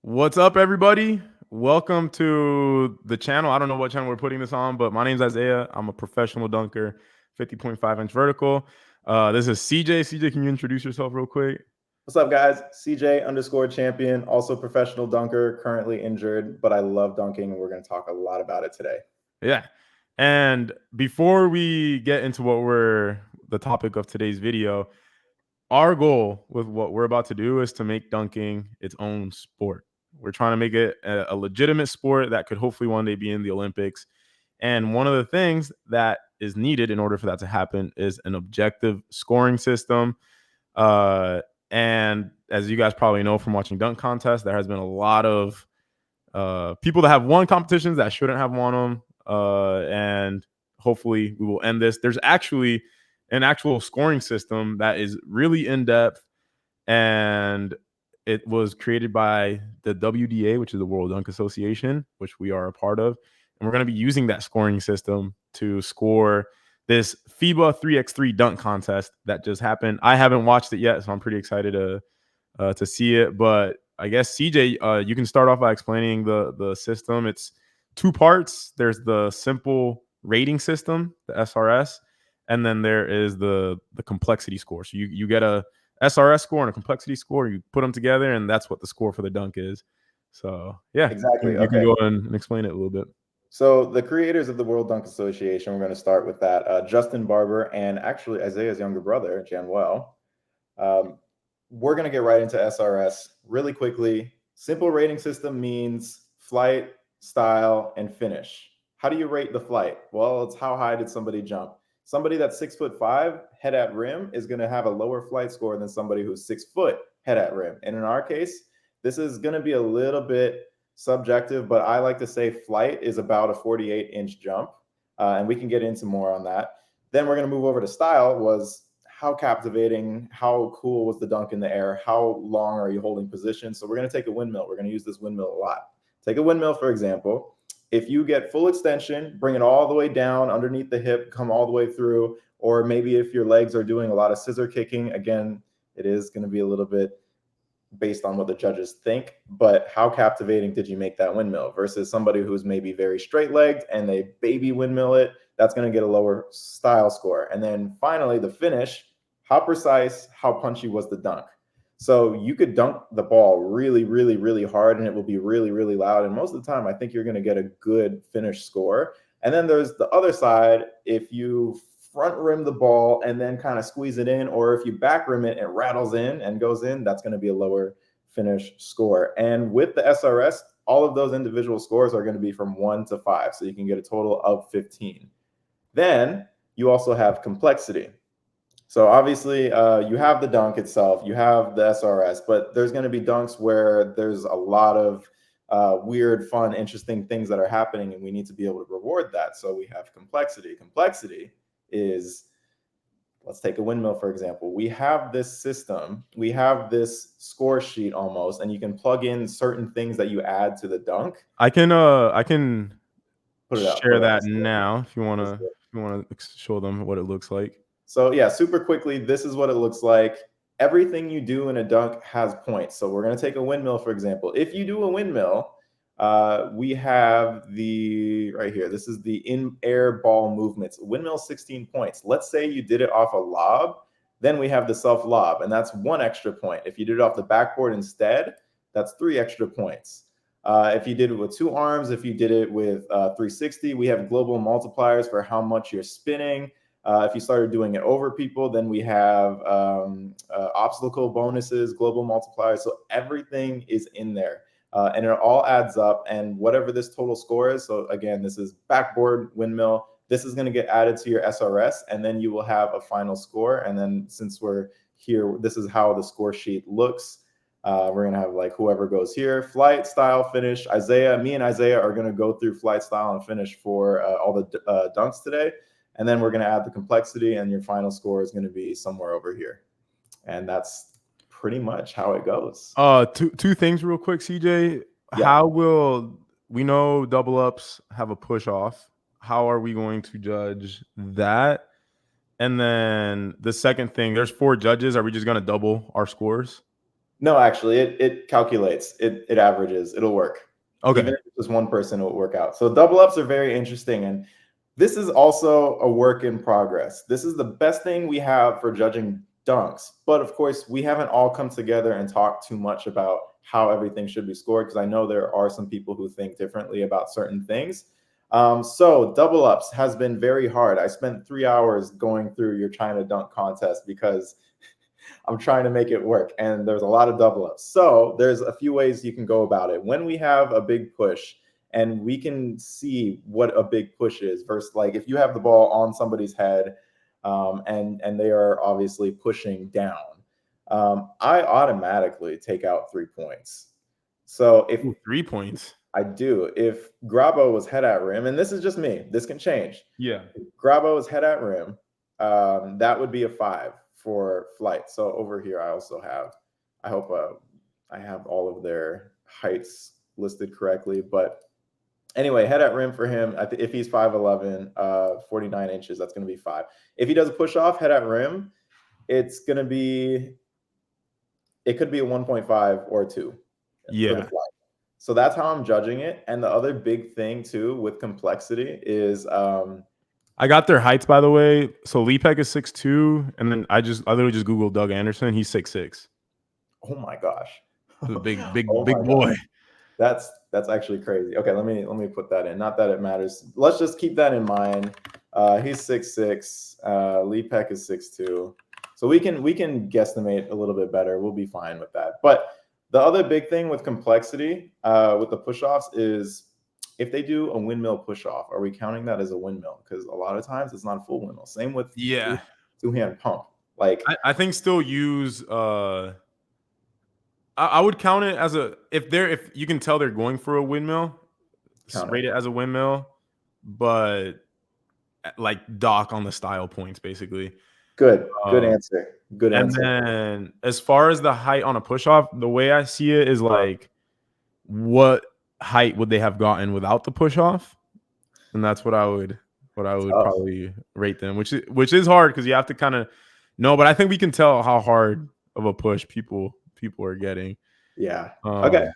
What's up, everybody? Welcome to the channel. I don't know what channel we're putting this on, but my name's Isaiah. I'm a professional dunker, 50.5-inch vertical. This is CJ. CJ, can you introduce yourself real quick? What's up, guys? CJ_champion, also professional dunker, currently injured, but I love dunking, and we're going to talk a lot about it today. Yeah. And before we get into the topic of today's video, our goal with what we're about to do is to make dunking its own sport. We're trying to make it a legitimate sport that could hopefully one day be in the Olympics. And one of the things that is needed in order for that to happen is an objective scoring system. And as you guys probably know from watching dunk contests, there has been a lot of people that have won competitions that shouldn't have won them. And hopefully we will end this. There's actually an actual scoring system that is really in depth, and it was created by the WDA, which is the World Dunk Association, which we are a part of. And we're going to be using that scoring system to score this FIBA 3x3 dunk contest that just happened. I haven't watched it yet, so I'm pretty excited to see it. But I guess CJ, you can start off by explaining the system. It's two parts. There's the simple rating system, the SRS, and then there is the complexity score. So you get a SRS score and a complexity score. You put them together, and that's what the score for the dunk is. So yeah, Exactly. you can go and explain it a little bit. So the creators of the World Dunk Association, we're going to start with that, Justin Barber and actually Isaiah's younger brother, Januel. We're going to get right into SRS really quickly. Simple rating system means flight, style, and finish. How do you rate the flight? Well, it's how high did somebody jump? Somebody that's 6'5", head at rim, is going to have a lower flight score than somebody who's 6 foot head at rim. And in our case, this is going to be a little bit subjective, but I like to say flight is about a 48-inch jump, and we can get into more on that. Then we're going to move over to style. Was how captivating, how cool was the dunk in the air, how long are you holding position? So we're going to take a windmill. We're going to use this windmill a lot. Take a windmill, for example. If you get full extension, bring it all the way down underneath the hip, come all the way through, or maybe if your legs are doing a lot of scissor kicking, again, it is going to be a little bit based on what the judges think, but how captivating did you make that windmill versus somebody who's maybe very straight-legged and they baby windmill it, that's going to get a lower style score. And then finally, the finish, how precise, how punchy was the dunk? So you could dunk the ball really, really, really hard and it will be really, really loud. And most of the time, I think you're going to get a good finish score. And then there's the other side. If you front rim the ball and then kind of squeeze it in, or if you back rim it, it rattles in and goes in, that's going to be a lower finish score. And with the SRS, all of those individual scores are going to be from 1 to 5. So you can get a total of 15. Then you also have complexity. So obviously you have the dunk itself, you have the SRS, but there's going to be dunks where there's a lot of weird, fun, interesting things that are happening, and we need to be able to reward that. So we have complexity. Complexity is, let's take a windmill, for example. We have this system, we have this score sheet almost, and you can plug in certain things that you add to the dunk. I can Put it up. share that now if you want to show them what it looks like. So yeah, super quickly, this is what it looks like. Everything you do in a dunk has points. So we're going to take a windmill, for example. If you do a windmill, we have the right here. This is the in-air ball movements. Windmill, 16 points. Let's say you did it off a lob. Then we have the self-lob, and that's 1 extra point. If you did it off the backboard instead, that's 3 extra points. If you did it with 2 arms, if you did it with 360, we have global multipliers for how much you're spinning. If you started doing it over people, then we have obstacle bonuses, global multipliers. So everything is in there. And it all adds up. And whatever this total score is, so again, this is backboard, windmill, this is going to get added to your SRS, and then you will have a final score. And then since we're here, this is how the score sheet looks. We're going to have like whoever goes here, flight, style, finish. Me and Isaiah are going to go through flight, style, and finish for all the dunks today. And then we're going to add the complexity, and your final score is going to be somewhere over here. And that's pretty much how it goes. Two things real quick, CJ. Yeah. How will we know double ups have a push off? How are we going to judge that? And then the second thing, there's 4 judges. Are we just going to double our scores? No, actually, it calculates. It averages. It'll work. Okay. Even if it's just one person, it will work out. So double ups are very interesting. And this is also a work in progress. This is the best thing we have for judging dunks. But of course, we haven't all come together and talked too much about how everything should be scored, because I know there are some people who think differently about certain things. So double ups has been very hard. I spent 3 hours going through your China dunk contest because I'm trying to make it work, and there's a lot of double ups. So there's a few ways you can go about it. When we have a big push and we can see what a big push is versus, like, if you have the ball on somebody's head, and they are obviously pushing down, I automatically take out 3 points. So if 3 points. I do, if Grabo was head at rim, and this is just me, this can change. Yeah. If Grabo is head at rim, that would be a 5 for flight. So over here, I also have, I hope I have all of their heights listed correctly. But anyway, head at rim for him, if he's 5'11", 49 inches, that's going to be 5. If he does a push off head at rim, it's going to be, it could be a 1.5 or 2 for the Yeah. flight. So that's how I'm judging it. And the other big thing too with complexity is I got their heights, by the way. So Lee Peck is 6'2", and then I literally just Googled Doug Anderson. He's 6'6". oh my gosh. The big Oh my boy. gosh. That's actually crazy. Okay, let me put that in. Not that it matters. Let's just keep that in mind. He's 6'6". Lee Peck is 6'2". So we can guesstimate a little bit better. We'll be fine with that. But the other big thing with complexity with the push-offs is if they do a windmill push-off, are we counting that as a windmill? Because a lot of times it's not a full windmill. Same with two-hand pump. Like I think still use I would count it as a, if you can tell they're going for a windmill, rate it as a windmill, but like dock on the style points basically. Good answer. Good answer. And then as far as the height on a push off, the way I see it is like, what height would they have gotten without the push off? And that's what I would probably rate them, which is hard because you have to kind of know, but I think we can tell how hard of a push people are getting. Yeah. Okay.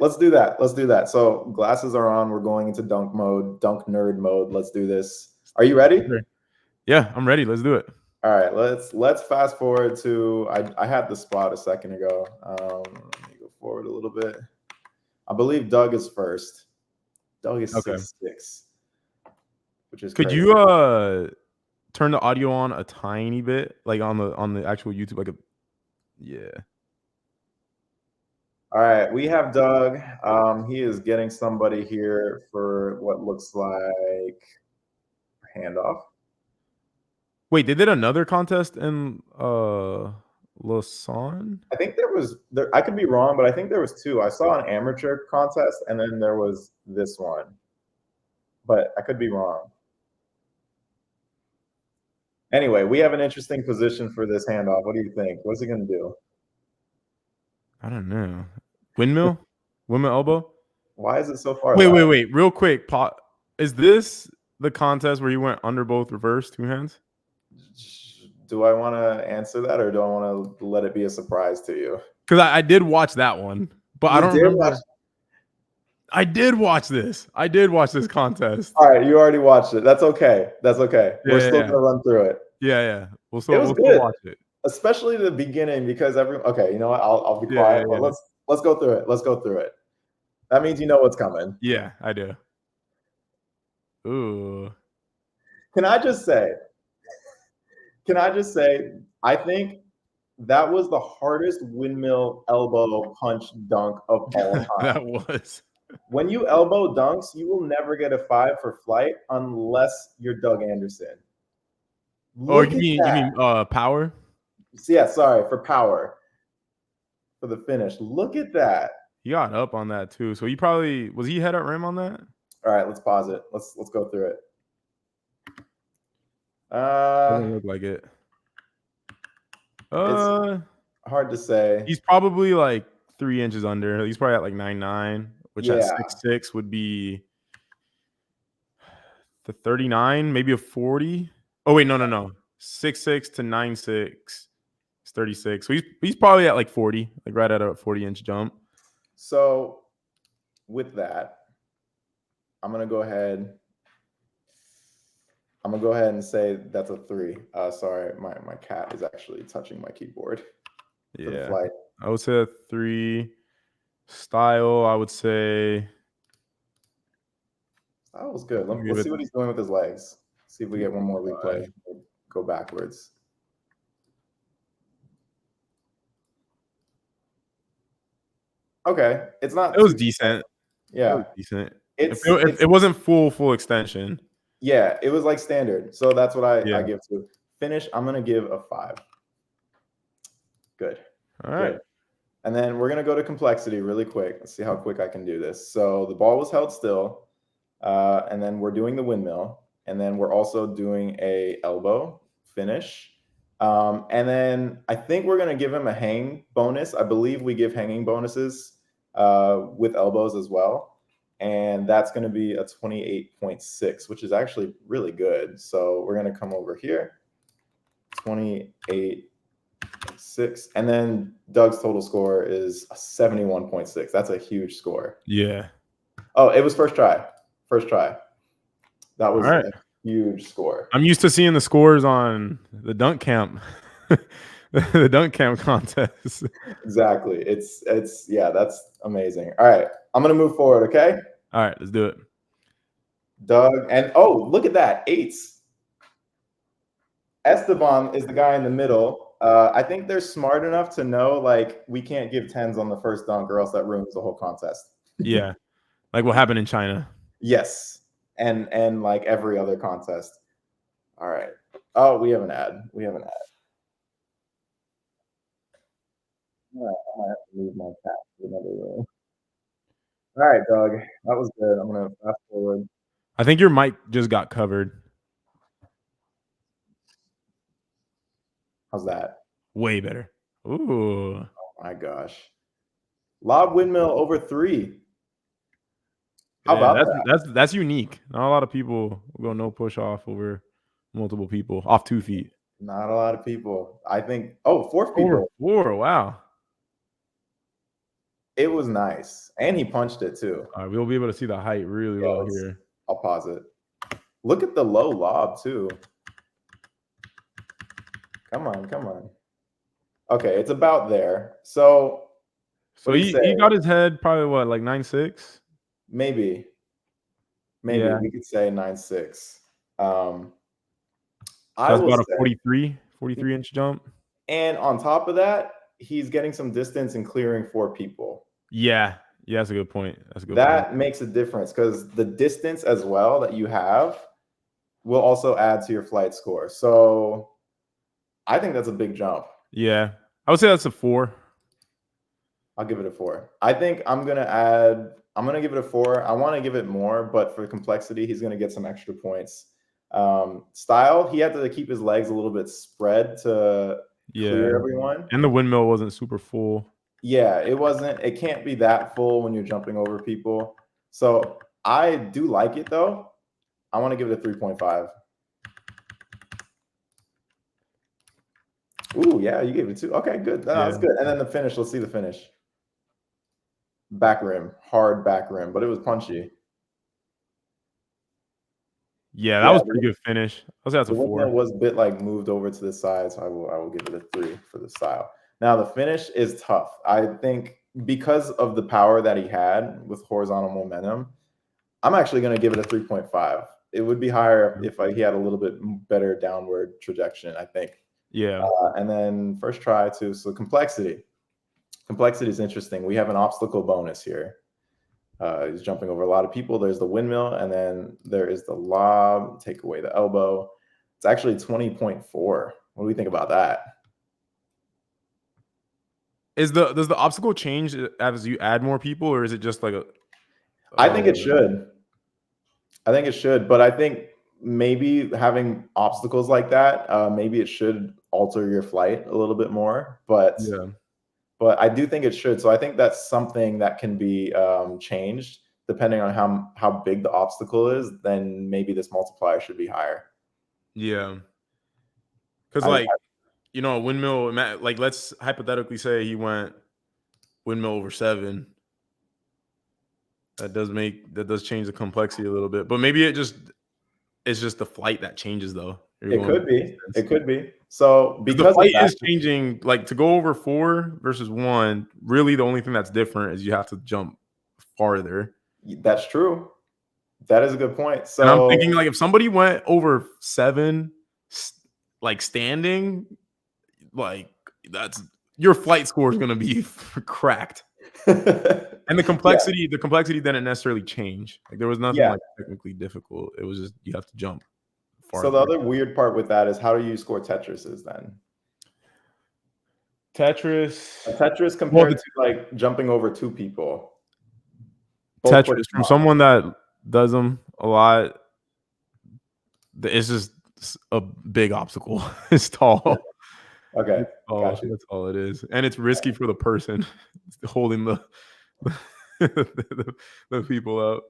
Let's do that. So glasses are on. We're going into dunk mode, dunk nerd mode. Let's do this. Are you ready? Yeah, I'm ready. Let's do it. All right. Let's fast forward to, I had the spot a second ago. Let me go forward a little bit. I believe Doug is first. Doug is 6'6", which is Could crazy. you turn the audio on a tiny bit, like on the actual YouTube, like yeah. All right, we have Doug. He is getting somebody here for what looks like a handoff. Wait, they did another contest in Lausanne? I think there. I could be wrong, but I think there was 2. I saw an amateur contest, and then there was this one, but I could be wrong. Anyway, we have an interesting position for this handoff. What do you think? What's he going to do? I don't know. Windmill elbow? Why is it so far? Wait. Real quick, is this the contest where you went under both reverse 2 hands? Do I want to answer that, or do I want to let it be a surprise to you? Because I did watch that one, but I don't remember. I did watch this. I did watch this contest. All right, you already watched it. That's okay. We're still gonna run through it. Yeah. We'll still watch it, especially the beginning, because okay, you know what? I'll be quiet. But let's go through it. Let's go through it. That means you know what's coming. Yeah, I do. Ooh. Can I just say? I think that was the hardest windmill elbow punch dunk of all time. That was. When you elbow dunks, you will never get a 5 for flight unless you're Doug Anderson. You mean power? Yeah, sorry, for power. For the finish. Look at that. He got up on that too. So was he head at rim on that? All right, let's pause it. Let's go through it. Doesn't look like it. It's hard to say. He's probably like 3 inches under. He's probably at like 9'9", which at 6'6" would be the 39, maybe a 40. Oh wait, no. 6'6" to 9'6" is 36. So he's probably at like 40, like right at a 40-inch jump. So with that, I'm gonna go ahead and say that's a 3. Sorry, my cat is actually touching my keyboard for the Yeah. flight. I would say a 3. Style, I would say That was good. give Let's it see what he's doing with his legs. See if we get one more 2.5. replay. Go backwards. Okay, it's not It was too decent. yeah. It was decent. It's It wasn't full extension. yeah, it was like standard. So that's what I Yeah. give to finish. I'm gonna give a 5. Good. All right. Good. And then we're gonna go to complexity really quick. Let's see how quick I can do this. So the ball was held still, and then we're doing the windmill, and then we're also doing a elbow finish. And then I think we're gonna give him a hang bonus. I believe we give hanging bonuses with elbows as well. And that's gonna be a 28.6, which is actually really good. So we're gonna come over here, 28.6, and then Doug's total score is 71.6. That's a huge score. Yeah. Oh, it was first try. That was All right. a huge score. I'm used to seeing the scores on the dunk camp, the dunk camp contest. Exactly. It's yeah, that's amazing. All right, I'm gonna move forward. Okay, All right, let's do it. Doug, and oh, look at that, 8s. Esteban is the guy in the middle. I think they're smart enough to know like we can't give 10s on the first dunk, or else that ruins the whole contest. Yeah, like what happened in China. Yes, and like every other contest. All right. Oh, we have an ad. All right, I might have to move my cat to another room. All right, Doug, that was good. I'm gonna fast forward. I think your mic just got covered. How's that? Way better. Ooh. Oh my gosh. Lob windmill over 3. How Yeah, about that? that's unique. Not a lot of people go no push off over multiple people off 2 feet. Not a lot of people. I think. Oh, 4 Over people. 4. Wow. It was nice, and he punched it too. All right, we'll be able to see the height really Yeah, well here. I'll pause it. Look at the low lob too. Come on. Okay, it's about there. So So what do you say? he got his head probably what, like 9'6"? Maybe Yeah. we could say 9.6. So I that's will about a say, 43-inch jump. and on top of that, he's getting some distance and clearing 4 people. Yeah. Yeah, that's a good point. That makes a difference because the distance as well that you have will also add to your flight score. So I think that's a big jump. Yeah. I would say that's a 4. I'll give it a 4. I think I'm going to give it a 4. I want to give it more, but for complexity, he's going to get some extra points. Style, he had to keep his legs a little bit spread to clear everyone. And the windmill wasn't super full. Yeah, it can't be that full when you're jumping over people. So I do like it though. I want to give it a 3.5. Ooh, yeah, you gave it 2. Okay, good. That's good. And then the finish, let's see the finish. Back rim, hard back rim, but it was punchy. Yeah, that was pretty good finish. I'll say that's a 4. It was a bit like moved over to the side, so I will give it a 3 for the style. Now the finish is tough. I think because of the power that he had with horizontal momentum, I'm actually going to give it a 3.5. It would be higher if he had a little bit better downward trajectory, I think. Yeah. And then first try too. So complexity. Complexity is interesting. We have an obstacle bonus here. He's jumping over a lot of people. There's the windmill, and then there is the lob. Take away the elbow. It's actually 20.4. What do we think about that? Does the obstacle change as you add more people, or is it just like a? I think it should. But I think maybe having obstacles like that, maybe it should alter your flight a little bit more. But I do think it should. So I think that's something that can be changed depending on how big the obstacle is. Then maybe this multiplier should be higher. Yeah. Because you know, a windmill, like let's hypothetically say he went windmill over 7. That does change the complexity a little bit, but maybe it's just the flight that changes though. You're It going could be. It could be. So because the because of flight that, is changing. Like to go over 4 versus 1, really the only thing that's different is you have to jump farther. that's true. That is a good point. And I'm So thinking like if somebody went over 7, like standing, like that's your flight score is going to be cracked. And the yeah, complexity didn't necessarily change. Like there was nothing yeah. like technically difficult. It was just you have to jump So the farther. other weird part with that is how do you score Tetrises then? Tetris. A Tetris Well, compared the to like jumping over 2 people, both Tetris pushing from off. someone that does them a lot. It's just a big obstacle. It's Yeah. tall. Okay, It's tall. got you. That's all it is, and it's risky for the person holding the people up.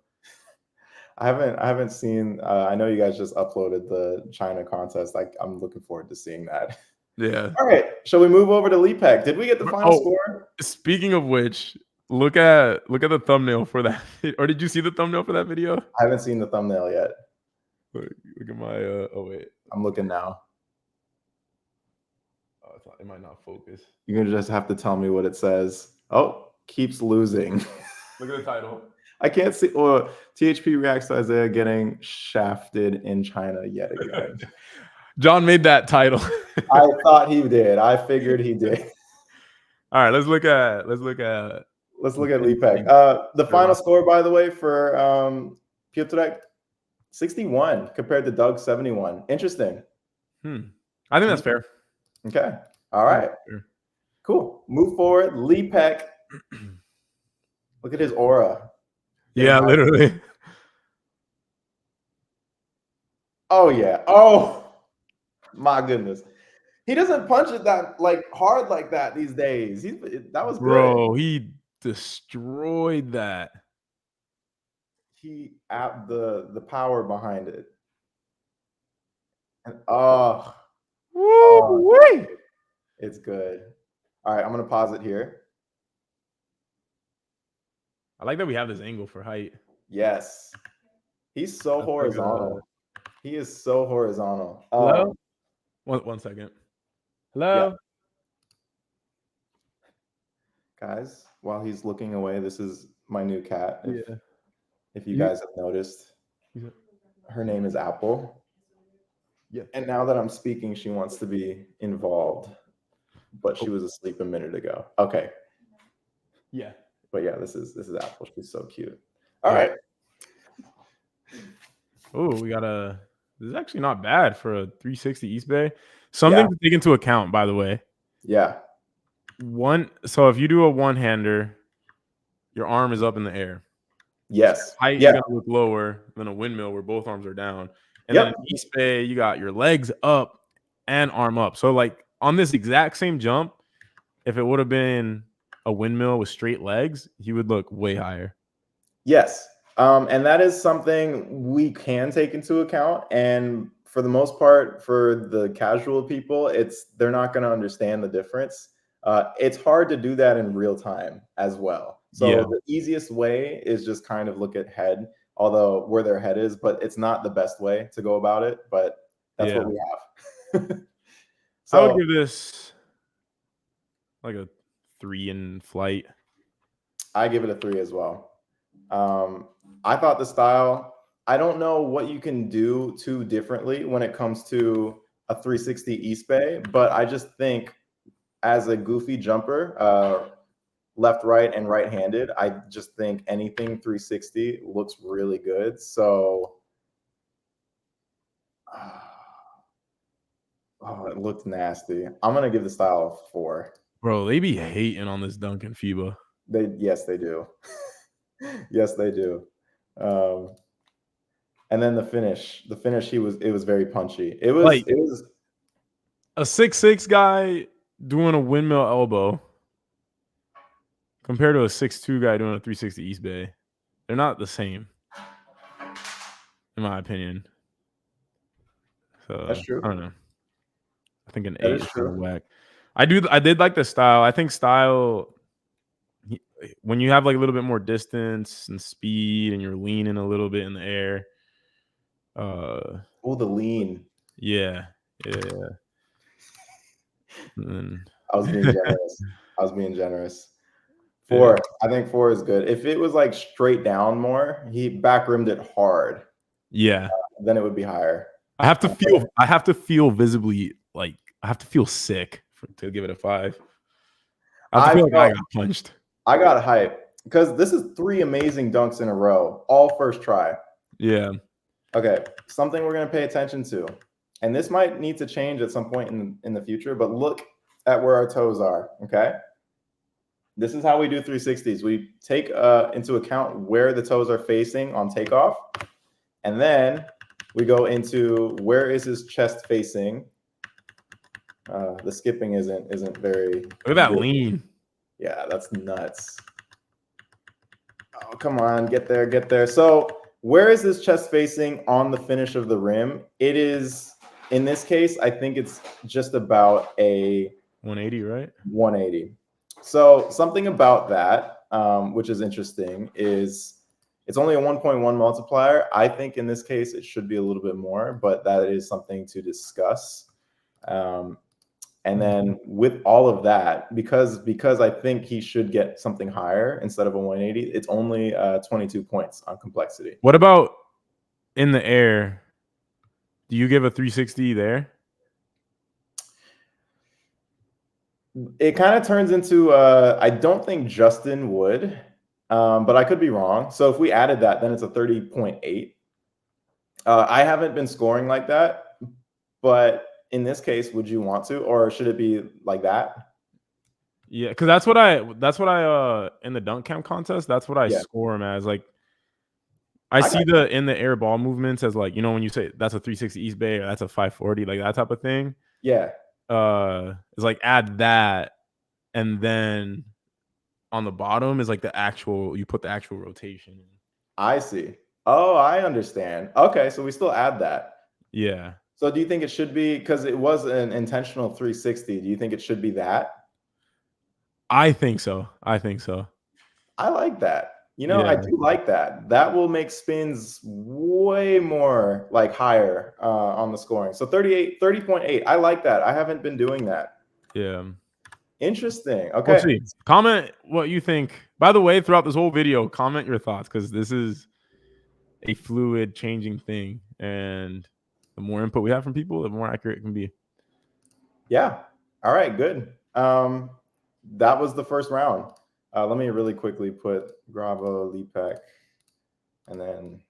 I haven't seen. I know you guys just uploaded the China contest. Like I'm looking forward to seeing that. Yeah. All right, shall we move over to Lepek? Did we get the final Oh, score? speaking of which, look at the thumbnail for that. Or did you see the thumbnail for that video? I haven't seen the thumbnail yet. Look at my. Oh wait. I'm looking now. Oh, it might not focus. You're gonna just have to tell me what it says. Oh, keeps losing. Look at the title. I can't see. Well, THP reacts to Isaiah getting shafted in China yet again. John made that title. I thought he did. I figured he did. All right, let's look at Let's look at Lepek. The Sure. final score, by the way, for Piotrek, 61 compared to Doug 71. Interesting. I think that's fair. Okay. All right. Cool. Move forward. Lepek. Look at his aura. Yeah, literally. Oh yeah. Oh my goodness. He doesn't punch it that like hard like that these days. That was Bro, good. he destroyed that. He at the power behind it. And oh, it's good. All right, I'm gonna pause it here. I like that we have this angle for height. Yes. He's so horizontal. He is so horizontal. Hello? One second. Hello? Yeah. Guys, while he's looking away, this is my new cat. If you guys have noticed, her name is Apple. Yeah. And now that I'm speaking, she wants to be involved, but she was asleep a minute ago. Okay. Yeah. But yeah, this is Apple. She's so cute. All right. Oh, this is actually not bad for a 360 East Bay. Something to take into account, by the way. Yeah. So if you do a one-hander, your arm is up in the air. Yes. Height is going to look lower than a windmill where both arms are down. And then in East Bay, you got your legs up and arm up. So like on this exact same jump, if it would have been a windmill with straight legs, he would look way higher. Yes. And that is something we can take into account. And for the most part, for the casual people, they're not going to understand the difference. It's hard to do that in real time as well. So the easiest way is just kind of look at head, although where their head is, but it's not the best way to go about it. But that's what we have. So I would give this like a 3 in flight. I give it a 3 as well. I thought the style, I don't know what you can do too differently when it comes to a 360 East Bay, but I just think as a goofy jumper, left, right, and right-handed, I just think anything 360 looks really good. So, it looked nasty. I'm gonna give the style a 4. Bro, they be hating on this Duncan FIBA. Yes, they do. Yes, they do. And then the finish, it was very punchy. It was a 6'6" guy doing a windmill elbow compared to a 6'2" guy doing a 360 East Bay. They're not the same, in my opinion. So that's true. I don't know. I think an That 8 is is kind of true. whack. I did like the style. I think style when you have like a little bit more distance and speed and you're leaning a little bit in the air. Oh, the lean. Yeah. Yeah. And I was being generous. I was being generous. yeah. 4. I think 4 is good. If it was like straight down more, he back rimmed it hard, Yeah. then it would be higher. I have to feel visibly like I have to feel sick to give it a 5. I have to I feel like I felt got punched. I got hype because this is 3 amazing dunks in a row, all first try. Yeah. Okay, something we're going to pay attention to, and this might need to change at some point in the future, but look at where our toes are, okay? This is how we do 360s. We take into account where the toes are facing on takeoff, and then we go into where is his chest facing. The skipping isn't very Look at that good. lean. Yeah, that's nuts. Oh, come on, get there, get there. So where is this chest facing on the finish of the rim? It is, in this case, I think it's just about a 180, right? 180. So something about that, which is interesting, is it's only a 1.1 multiplier. I think in this case it should be a little bit more, but that is something to discuss. And then with all of that, because I think he should get something higher instead of a 180, it's only 22 points on complexity. What about in the air? Do you give a 360 there? It kind of turns into I don't think Justin would, but I could be wrong. So if we added that, then it's a 30.8. I haven't been scoring like that, but in this case, would you want to, or should it be like that? Yeah, because that's what I in the dunk count contest, that's what I Yeah, score him as. Like I I see got the in the air ball movements as like, when you say that's a 360 East Bay or that's a 540, like that type of thing. yeah. It's like add that and then on the bottom is like you put the actual rotation in. I see. Oh, I understand. Okay, so we still add that. Yeah. So do you think it should be, because it was an intentional 360? Do you think it should be that? I think so. I think so. I like that. Yeah. I do like that. That will make spins way more like higher on the scoring. So 30.8. I like that. I haven't been doing that. Yeah. Interesting. We'll Okay. see. Comment what you think. By the way, throughout this whole video, comment your thoughts because this is a fluid, changing thing, and the more input we have from people, the more accurate it can be. Yeah. All right. Good. That was the first round. Let me really quickly put Gravo, Lipek, and then.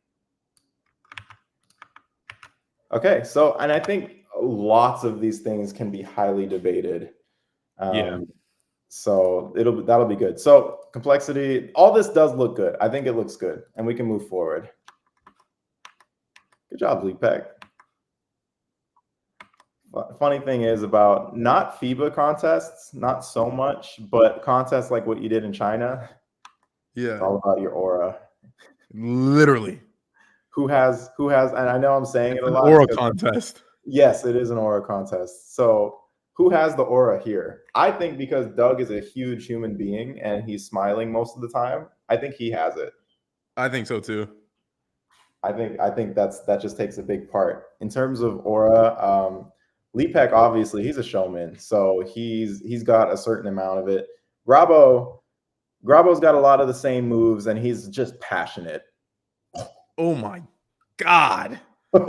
Okay. So, and I think lots of these things can be highly debated. Yeah. So that'll be good. So complexity, all this does look good. I think it looks good, and we can move forward. Good job, Leapek. Funny thing is about not FIBA contests, not so much, but contests like what you did in China. Yeah. It's all about your aura. Literally. Who has, and I know I'm saying It's it a an lot. oral contest. Yes, it is an aura contest. So who has the aura here? I think because Doug is a huge human being and he's smiling most of the time, I think he has it. I think so too. I think that just takes a big part in terms of aura. Lepek, obviously, he's a showman, so he's got a certain amount of it. Grabo's got a lot of the same moves, and he's just passionate. Oh my God. What's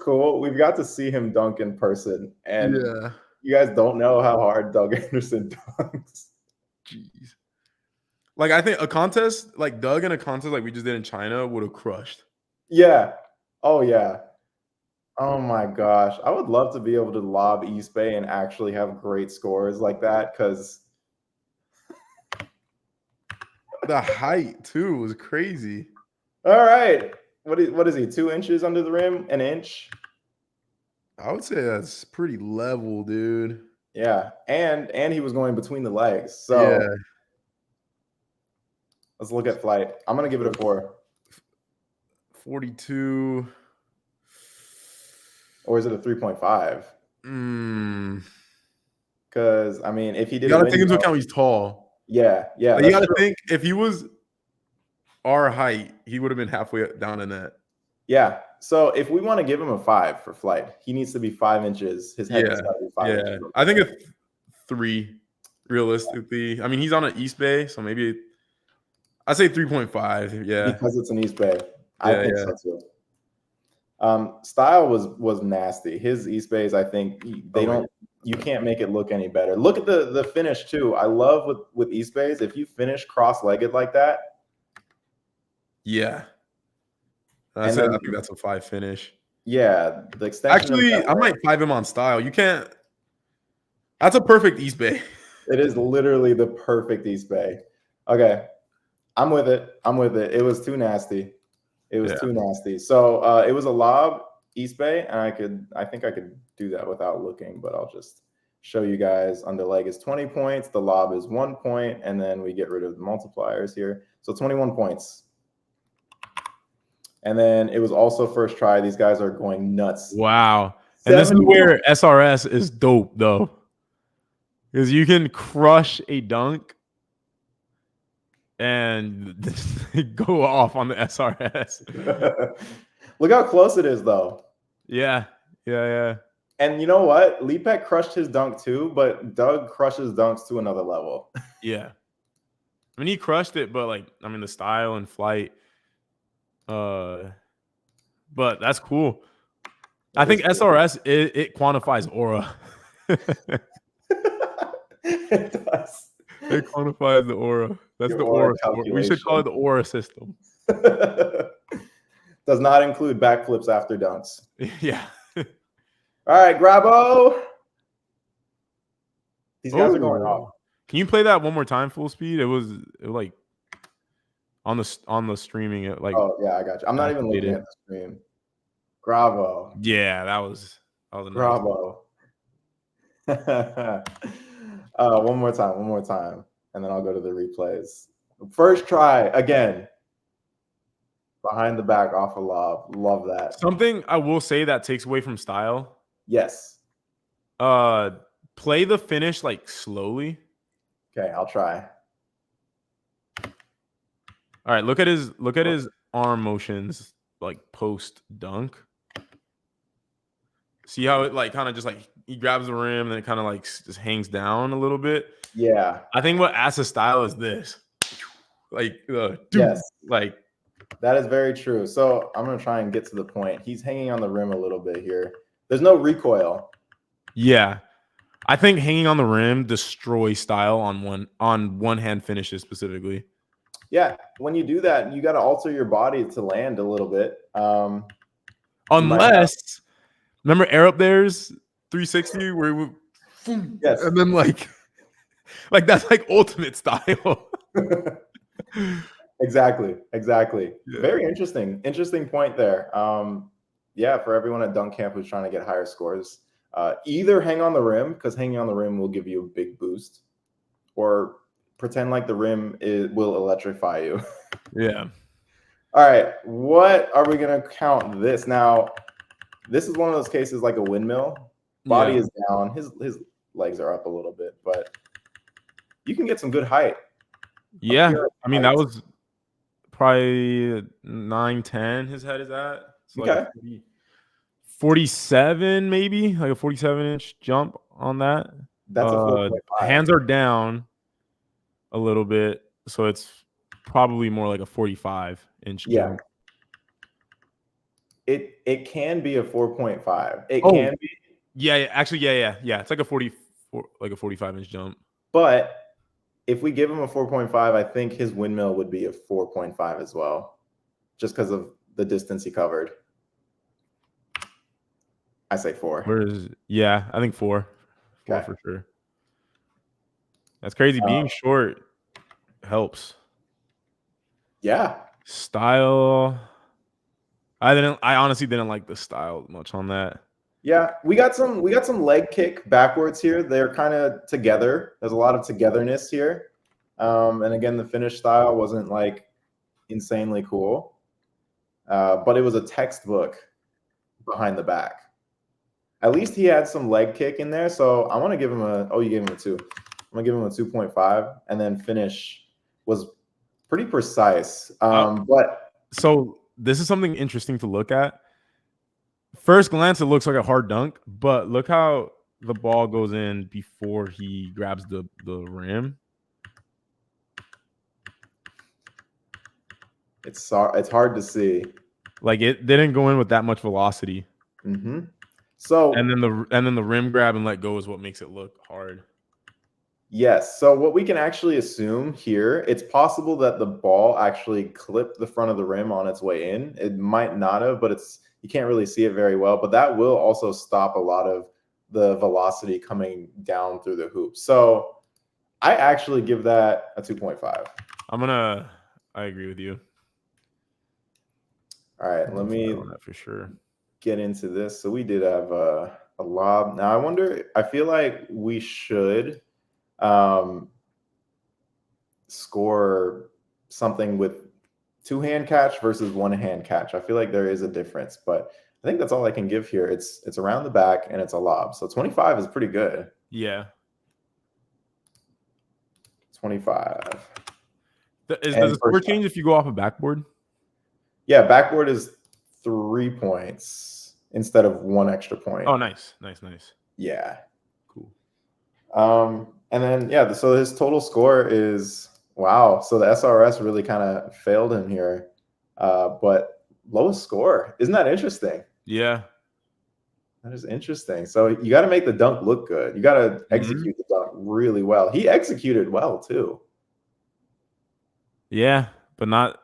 cool? We've got to see him dunk in person, and Yeah. you guys don't know how hard Doug Anderson dunks. Jeez. Like I think a contest like Doug in a contest like we just did in China would have crushed. Yeah. Oh yeah. Oh my gosh. I would love to be able to lob East Bay and actually have great scores like that, because The height too was crazy. all right. What is he? 2 inches under the rim? An inch? I would say that's pretty level, dude. Yeah. And he was going between the legs. So Yeah. let's look at flight. I'm gonna give it a 4. 42. Or is it a 3.5? Because I mean, if he did You got to take into account he's tall. Yeah, Like, you got to true. think if he was our height, he would have been halfway down in that. Yeah. So if we want to give him a 5 for flight, he needs to be 5 inches. His head has got to be 5 inches. I think a 3, realistically. I mean, he's on an East Bay, so maybe I say 3.5. Yeah, because it's an East Bay. I think so too. Style was nasty. His East Bays, I think you can't make it look any better. Look at the finish too. I love with East Bays, if you finish cross-legged like that. Yeah. I think that's a 5 finish. Yeah, the extension. Actually, I might 5 him on style. You can't. That's a perfect East Bay. It is literally the perfect East Bay. Okay, I'm with it. It was too nasty. Too nasty. So it was a lob East Bay, and I think I could do that without looking, but I'll just show you guys. Under leg is 20 points. The lob is 1 point, and then we get rid of the multipliers here. So 21 points. And then it was also first try. These guys are going nuts. Wow. And this is where SRS is dope, though. Because you can crush a dunk and go off on the SRS. Look how close it is, though. Yeah. And you know what? Lepek crushed his dunk too, but Doug crushes dunks to another level. Yeah. I mean, he crushed it, but the style and flight. But that's cool. I think SRS it quantifies aura. It does. It quantifies the aura. That's the aura. We should call it the aura system. Does not include backflips after dunks. Yeah. All right, Grabo. These guys are going off. Can you play that one more time full speed? It was like on the streaming. Oh yeah, I got you. I'm not even looking at the stream. Grabo. Yeah, that was a nice Grabo. One more time, and then I'll go to the replays. First try again. Behind the back off a lob. Love that. Something I will say that takes away from style. Yes. Play the finish slowly. Okay, I'll try. All right, look at his arm motions post dunk. See how it kind of just he grabs the rim and then it kind of just hangs down a little bit. Yeah. I think what adds to style is this. Yes. That is very true. So I'm gonna try and get to the point. He's hanging on the rim a little bit here. There's no recoil. Yeah. I think hanging on the rim destroys style on one hand finishes specifically. Yeah, when you do that, you got to alter your body to land a little bit. Unless, remember Air Up There's 360 where we, yes, and then that's ultimate style. Exactly. Yeah. Very interesting point there. Yeah, for everyone at Dunk Camp who's trying to get higher scores, either hang on the rim, because hanging on the rim will give you a big boost, or pretend like the rim will electrify you. Yeah. All right, what are we gonna count this? Now, this is one of those cases like a windmill. Body is down, his legs are up a little bit, but you can get some good height. Yeah, I mean that was probably 9-10. His head is at. So okay. 47, maybe a 47-inch jump on that. That's a 4.5. Hands are down a little bit, so it's probably more like a 45-inch jump. It can be a 4.5. It can be. Yeah. Actually, yeah. It's like a 45-inch jump. But if we give him a 4.5, I think his windmill would be a 4.5 as well, just because of the distance he covered. I say 4. I think 4. 4 for sure. That's crazy. Being short helps. Yeah. Style. I honestly didn't like the style much on that. Yeah, we got some leg kick backwards here. They're kind of together. There's a lot of togetherness here. And again, the finish style wasn't insanely cool. But it was a textbook behind the back. at least he had some leg kick in there. So I want to give him you gave him a 2. I'm going to give him a 2.5. And then finish was pretty precise. But so this is something interesting to look at. First glance, it looks like a hard dunk, but look how the ball goes in before he grabs the rim. it's hard to see. Like it didn't go in with that much velocity. Mm-hmm. So and then the rim grab and let go is what makes it look hard. Yes. So what we can actually assume here, it's possible that the ball actually clipped the front of the rim on its way in. It might not have, but you can't really see it very well. But that will also stop a lot of the velocity coming down through the hoop. So I actually give that a 2.5. I agree with you. All right, let me on that for sure. Get into this. So we did have a lob. Now I feel like we should score something with 2-hand catch versus 1-hand catch. I feel like there is a difference, but I think that's all I can give here. It's around the back and it's a lob. So 25 is pretty good. Yeah. 25. Does the score change if you go off a backboard? Yeah, backboard is 3 points instead of 1 extra point. Oh, nice. Yeah. Cool. And then so his total score is wow. So the SRS really kind of failed him here. But lowest score. Isn't that interesting? Yeah. That is interesting. So you got to make the dunk look good. You got to execute the dunk really well. He executed well too. Yeah, but not.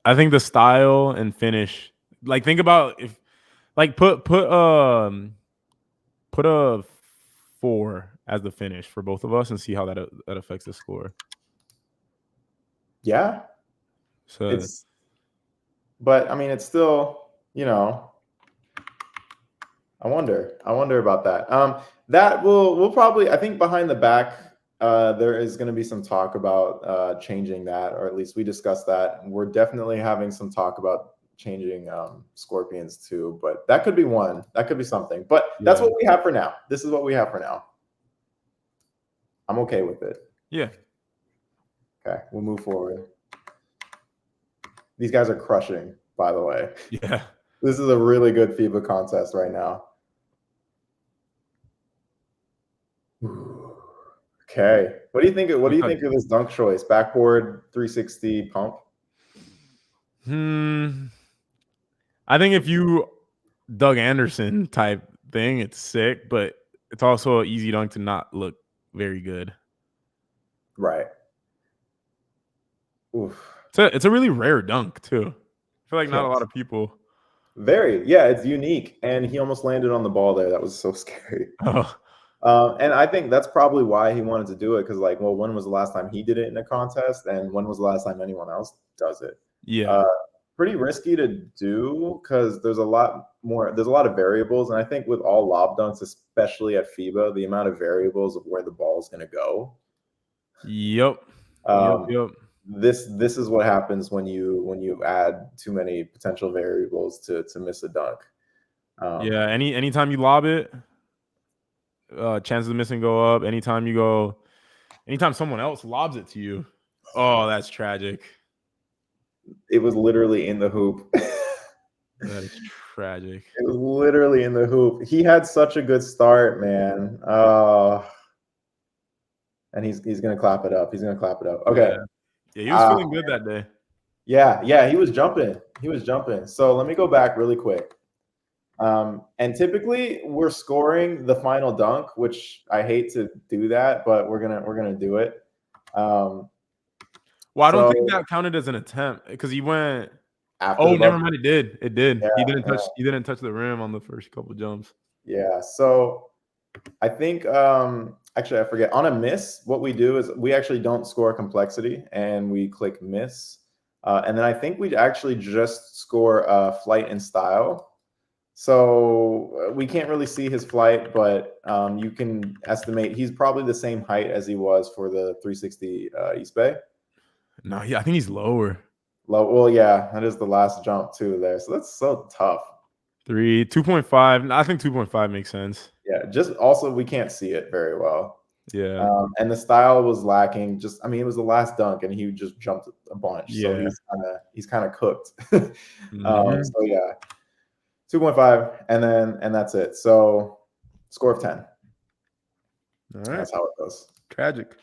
I think the style and finish. Like, think about if, like, put a 4 as the finish for both of us and see how that affects the score. Yeah. So but I mean, it's still, I wonder about that. That we'll probably, I think behind the back, there is going to be some talk about changing that, or at least we discussed that. We're definitely having some talk about changing scorpions too, but that could be one. That could be something. But that's what we have for now. This is what we have for now. I'm okay with it. Yeah. Okay, we'll move forward. These guys are crushing, by the way. Yeah. This is a really good FIBA contest right now. Okay. What do you think of this dunk choice? Backboard 360 pump? I think if you Doug Anderson type thing, it's sick, but it's also an easy dunk to not look very good. Right. Oof. It's a really rare dunk too. I feel like not a lot of people. It's unique, and he almost landed on the ball there. That was so scary. Oh. And I think that's probably why he wanted to do it, because when was the last time he did it in a contest, and when was the last time anyone else does it? Yeah. Pretty risky to do because there's a lot of variables, and I think with all lob dunks, especially at FIBA, the amount of variables of where the ball is going to go. Yep. This is what happens when you add too many potential variables to miss a dunk. Yeah. Anytime you lob it, chances of missing go up. Anytime someone else lobs it to you, oh, that's tragic. It was literally in the hoop. That is tragic. It was literally in the hoop. He had such a good start, man. And he's gonna clap it up. Okay. Yeah, he was feeling good that day. Yeah, he was jumping. So let me go back really quick. And typically we're scoring the final dunk, which I hate to do that, but we're gonna do it. Well, I don't think that counted as an attempt because he went. Oh, never mind. It did. Yeah, he didn't touch the rim on the first couple jumps. Yeah. So I think actually I forget. On a miss, what we do is we actually don't score complexity, and we click miss. And then I think we actually just score flight and style. So we can't really see his flight, but you can estimate he's probably the same height as he was for the 360 East Bay. No, I think he's lower. Well, yeah, that is the last jump too there. So that's so tough. 3, 2.5. I think 2.5 makes sense. Yeah, just also we can't see it very well. Yeah. And the style was lacking. Just, I mean, it was the last dunk, and he just jumped a bunch. So Yeah. he's kind of cooked. Mhm. So yeah, 2.5, and that's it. So score of 10. All right. That's how it goes. Tragic.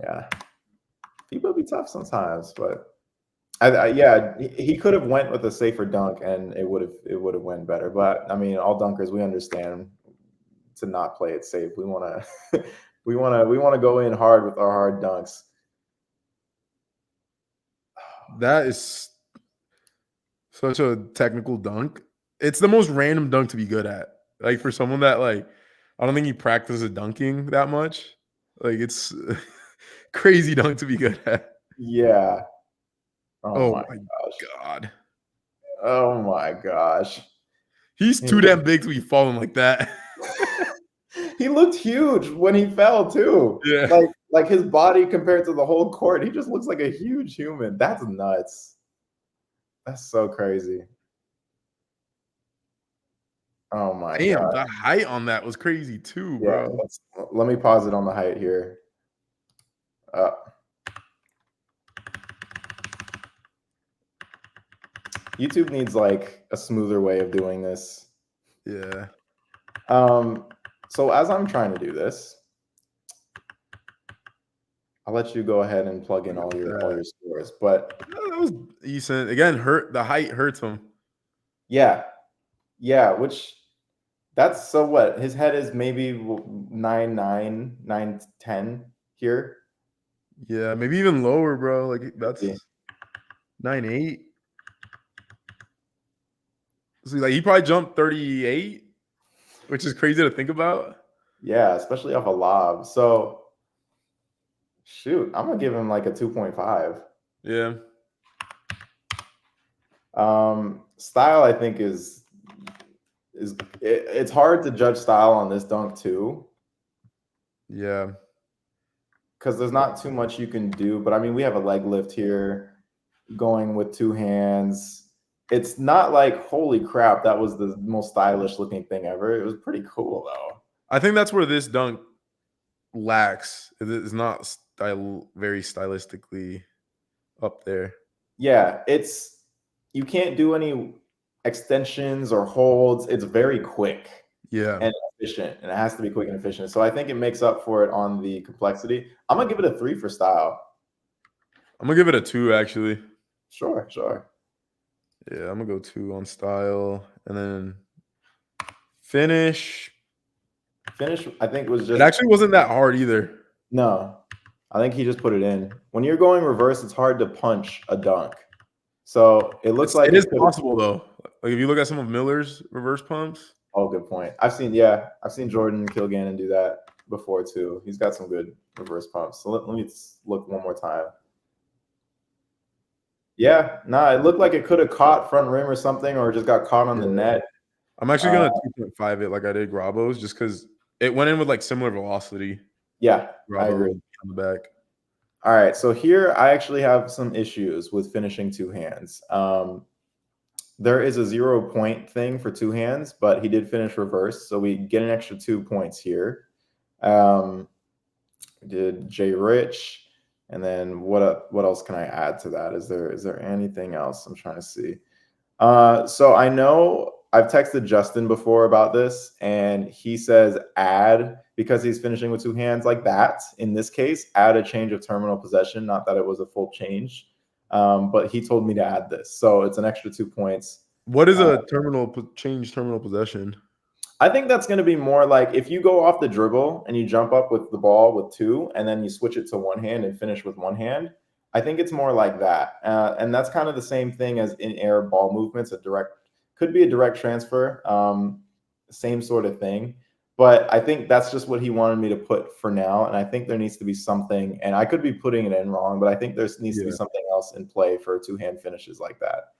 Yeah, people be tough sometimes, but yeah, he could have went with a safer dunk, and it would have went better. But I mean, all dunkers, we understand to not play it safe. We want to we want to go in hard with our hard dunks. That is such a technical dunk. It's the most random dunk to be good at. Like for someone that like I don't think he practices dunking that much. Like it's crazy dunk to be good at. Yeah. Oh Oh my my gosh. god. Oh my gosh. He's He too damn big to be falling like that. he looked huge when he fell too. Yeah. Like his body compared to the whole court, he just looks like a huge human. That's nuts. That's so crazy. Oh my Damn, god. the height on that was crazy too, Yeah, bro. let me pause it on the height here. Uh, YouTube needs like a smoother way of doing this. Yeah. So as I'm trying to do this, I'll let you go ahead and plug in Look at all that. your scores. But That was decent. Again, the height hurts him. yeah, yeah, which that's so what? His head is maybe 9'9", 9'10" here. Yeah, maybe even lower, bro. Like Yeah. that's 9'8". See, like he probably jumped 38, which is crazy to think about. Yeah, especially off a lob. So shoot, I'm gonna give him like a 2.5. Yeah. Style, I think, it's hard to judge style on this dunk too, Yeah. because there's not too much you can do. But I mean, we have a leg lift here, going with two hands. It's not like holy crap, that was the most stylish looking thing ever. It was pretty cool though. I think that's where this dunk lacks. It's not very stylistically up there. Yeah, you can't do any extensions or holds. It's very quick Yeah. and efficient, and it has to be quick and efficient. So I think it makes up for it on the complexity. I'm gonna give it a 3 for style. I'm gonna give it a 2 actually. Sure, sure. Yeah, I'm gonna go 2 on style. And then finish. Finish, I think, was It just actually wasn't that hard either. no. I think he just put it in. When you're going reverse, it's hard to punch a dunk. So it looks like It he is could. possible though. Like if you look at some of Miller's reverse pumps. Oh, good point. I've seen Jordan Kilgannon do that before too. He's got some good reverse pumps. So let me look one more time. Yeah, nah, it looked like it could have caught front rim or something, or just got caught on the Yeah. net. I'm actually Uh, gonna 2.5 it like I did Grabo's just because it went in with like similar velocity. yeah, I Grabo agree. on the back. All right, so here I actually have some issues with finishing two hands. There is a 0 point thing for two hands, but he did finish reverse, so we get an extra 2 points here. We did Jay Rich, and then what else can I add to that? Is there anything else? I'm trying to see. So I know I've texted Justin before about this, and he says add, because he's finishing with two hands like that. In this case, add a change of terminal possession. Not that it was a full change, but he told me to add this, so it's an extra 2 points. What is a change terminal possession? I think that's going to be more like if you go off the dribble and you jump up with the ball with two, and then you switch it to one hand and finish with one hand. I think it's more like that, and that's kind of the same thing as in air ball movements. Could be a direct transfer, same sort of thing. But I think that's just what he wanted me to put for now, and I think there needs to be something. And I could be putting it in wrong, but I think there needs to be something else in play for two hand finishes like that.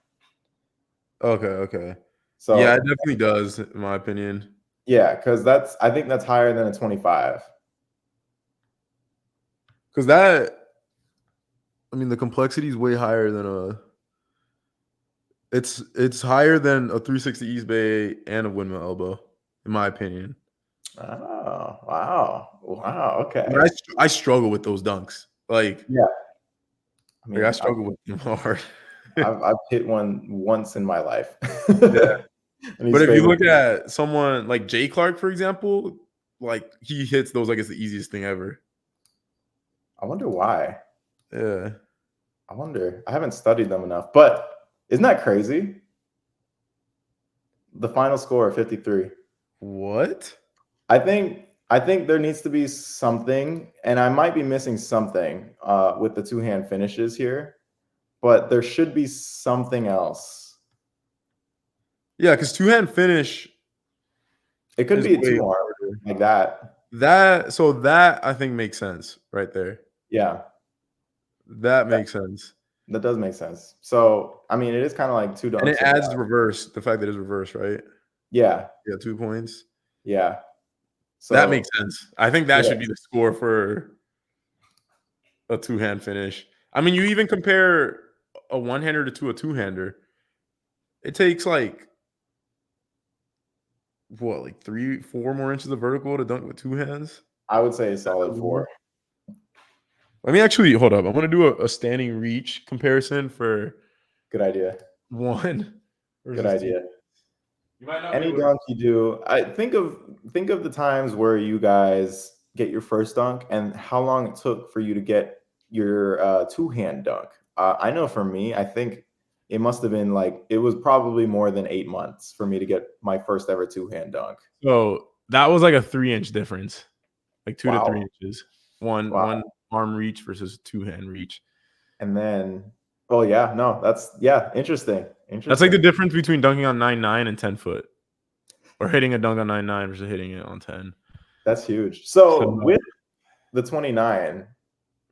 Okay. Yeah, it So definitely does, in my opinion. yeah, because I think that's higher than a 25. Because that, I mean, the complexity is way higher than It's higher than a 360 East Bay and a windmill elbow, in my opinion. Oh, wow. Okay. But I struggle with those dunks. Like Yeah. I I mean, struggle with them hard. I've hit one once in my life. Yeah. And he But if you stayed with look me. at someone like Jay Clark, for example, like he hits those like it's the easiest thing ever. I wonder why. Yeah. I wonder. I haven't studied them enough. But isn't that crazy? The final score 53. What? I think there needs to be something, and I might be missing something with the two-hand finishes here, but there should be something else. Yeah, because two-hand finish It could is be a way two-arm harder. like that. That I think makes sense right there. Yeah, That makes sense. that does make sense. So, I mean, it is kind of like two And it dunks in adds the one. reverse, the fact that it's reverse, right? Yeah, Yeah, 2 points. yeah. That makes So, sense. I think that yeah, should be the score for a two-hand finish. I mean, you even compare a one-hander to a two-hander. It takes like what, like 3, 4 more inches of vertical to dunk with two hands? I would say a solid 4. Let me actually hold up. I'm gonna do a standing reach comparison for Good idea. one Good versus two. idea. You might not be Any able to. dunk you do, I think of the times where you guys get your first dunk and how long it took for you to get your two-hand dunk. I know for me, I think it must have been like it was probably more than 8 months for me to get my first ever two-hand dunk. So that was like a 3-inch difference, like 2 to 3 Wow, inches. One wow. arm reach versus two-hand reach. And then, oh yeah, no, that's interesting, That's like the interesting. difference between dunking on 9.9 and 10 foot, or hitting a dunk on 9.9 versus hitting it on 10. That's huge. So So with the 29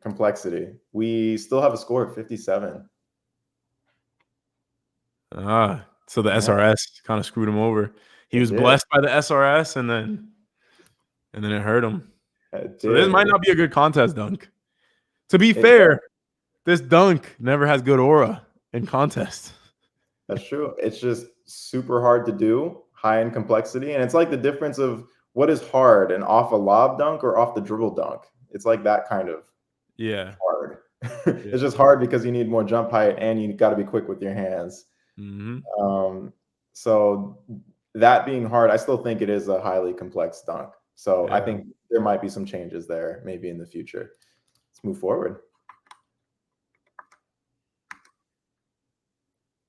complexity, we still have a score of 57. so the Yeah, SRS kind of screwed him over. He it was did. blessed by the SRS, and then it hurt him. It So this did. might not be a good contest dunk. To be It, fair, this dunk never has good aura in contest. that's true. It's just super hard to do, high in complexity, and it's like the difference of what is hard, an off a lob dunk or off the dribble dunk. It's like that kind of Yeah. hard. Yeah. It's just hard because you need more jump height and you got to be quick with your hands. Mm-hmm. So that being hard, I still think it is a highly complex dunk. So I Yeah. think there might be some changes there, maybe in the future. Let's move forward.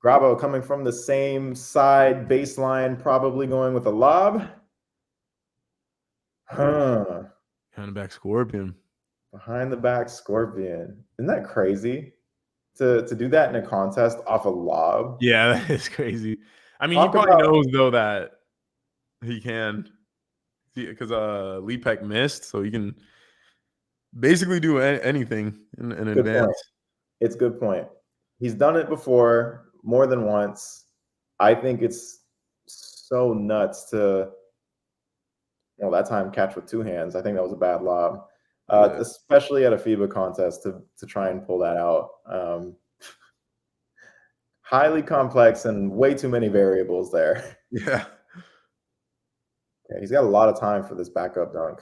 Grabo coming from the same side baseline, probably going with a lob. Huh. Kind of back scorpion. Behind the back scorpion. Isn't that crazy? To do that in a contest off a lob. Yeah, that is crazy. I mean, he Talk probably about knows though that he can, because Lee Peck missed, so he can basically do anything in good point. advance. It's a good point. He's done it before more than once. I think it's so nuts to, well, that time catch with two hands. I think that was a bad lob, Yeah. especially at a FIBA contest to try and pull that out. Highly complex and way too many variables there. Yeah. Yeah, he's got a lot of time for this backup dunk.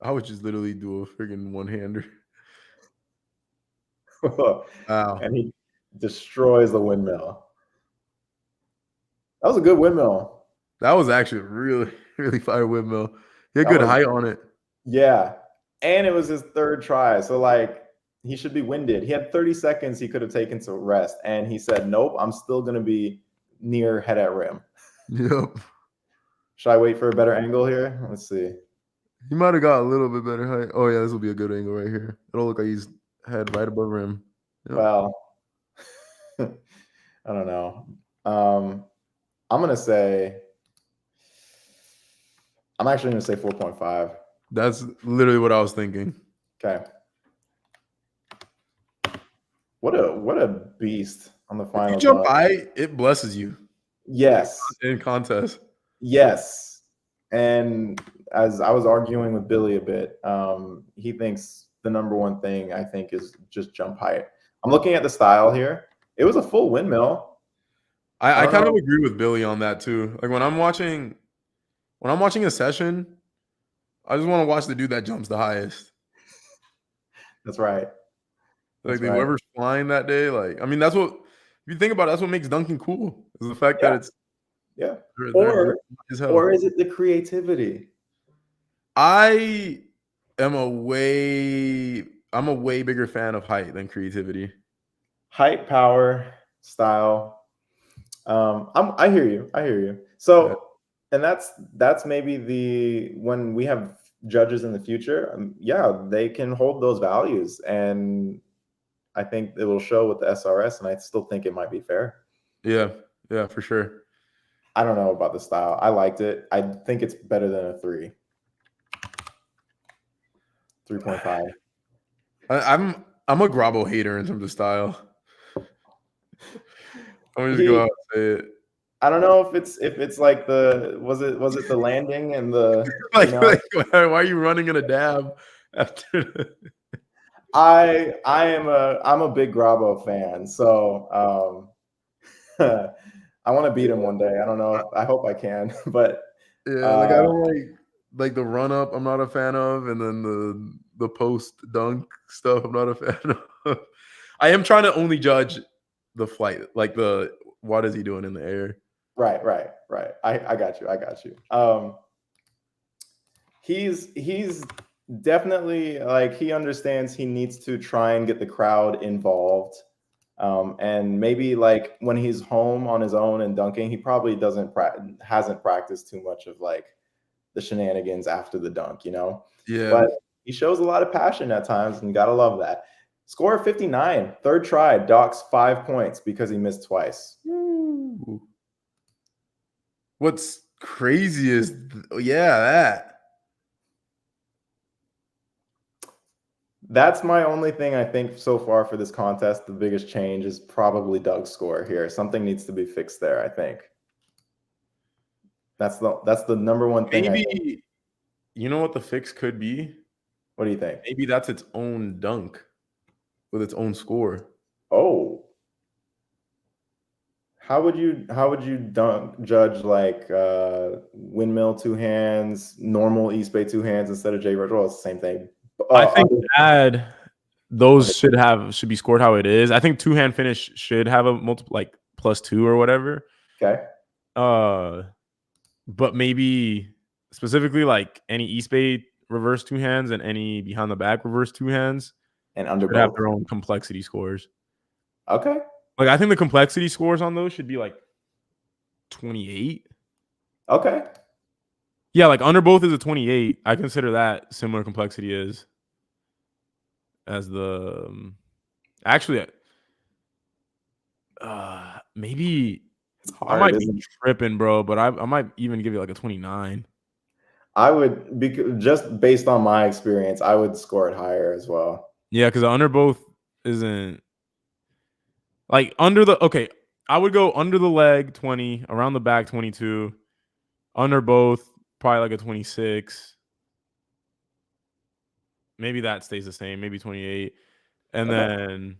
I would just literally do a freaking one-hander. Wow. And he destroys the windmill. That was a good windmill. That was actually a really, really fire windmill. He had That good was, height on it. yeah. And it was his third try. So, like, he should be winded. He had 30 seconds he could have taken to rest. And he said, nope, I'm still going to be near head at rim. Yep. Should I wait for a better angle here? Let's see. He might have got a little bit better height. Oh, yeah, this will be a good angle right here. It'll look like he's head right above rim. Yep. Well, I don't know. I'm going to say, I'm actually going to say 4.5. That's literally what I was thinking. Okay. What a beast on the If final you jump dunk. high, it blesses you Yes. in contest. Yes. And as I was arguing with Billy a bit, he thinks the number one thing I think is just jump height. I'm looking at the style here. It was a full windmill. I I don't kind of know. agree with Billy on that too. Like when I'm watching a session, I just want to watch the dude that jumps the highest. That's right. Like That's right. whoever's flying that day. Like I mean, that's what if you think about it, that's what makes dunking cool is the fact that Yeah. it's Yeah. they're doing as hell. Or is it the creativity? I am I'm a way bigger fan of height than creativity. Height, power, style. I hear you. I hear you. Yeah. So, and that's maybe when we have judges in the future, yeah, they can hold those values, and I think it will show with the SRS, and I still think it might be fair. Yeah. Yeah, for sure. I don't know about the style. I liked it. I think it's better than a 3.5. I'm a Grabo hater in terms of style. I'm gonna just go He, out and say it. I don't know if it's like was it the landing and the Like, why are you running in a dab after I'm a big Grabo fan, so I want to beat him one day. I don't know. I hope I can, but yeah, like I don't like the run up I'm not a fan of, and then the post dunk stuff I'm not a fan of. I am trying to only judge the flight, like the what is he doing in the air? right. I got you. I got you. He's definitely like he understands he needs to try and get the crowd involved. And maybe like when he's home on his own and dunking, he probably hasn't practiced too much of like the shenanigans after the dunk, you know. Yeah. But he shows a lot of passion at times, and gotta love that. Score of 59, third try, docks 5 points because he missed twice. Ooh. What's crazy is that. That's my only thing I think so far for this contest. The biggest change is probably Doug's score here. Something needs to be fixed there, I think. That's the number one thing I think. Maybe you know what the fix could be? What do you think? Maybe that's its own dunk with its own score. Oh, how would you judge like windmill two hands, normal East Bay two hands instead of J Virtual? Well, it's the same thing. I think those should be scored how it is. I think two-hand finish should have a multiple like +2 or whatever. Okay. But maybe specifically like any East Bay reverse two hands and any behind the back reverse two hands And under should have both. their own complexity scores. Okay. Like I think the complexity scores on those should be like 28. Okay. Yeah, like under both is a 28. I consider that similar complexity as the actually maybe It's I hard, might isn't be it? tripping, bro, but I might even give it like a 29. I would just based on my experience, I would score it higher as well. Yeah, because the under both isn't like under the okay. I would go under the leg 20, around the back 22, under both probably like a 26. Maybe that stays the same, maybe 28. And Okay. then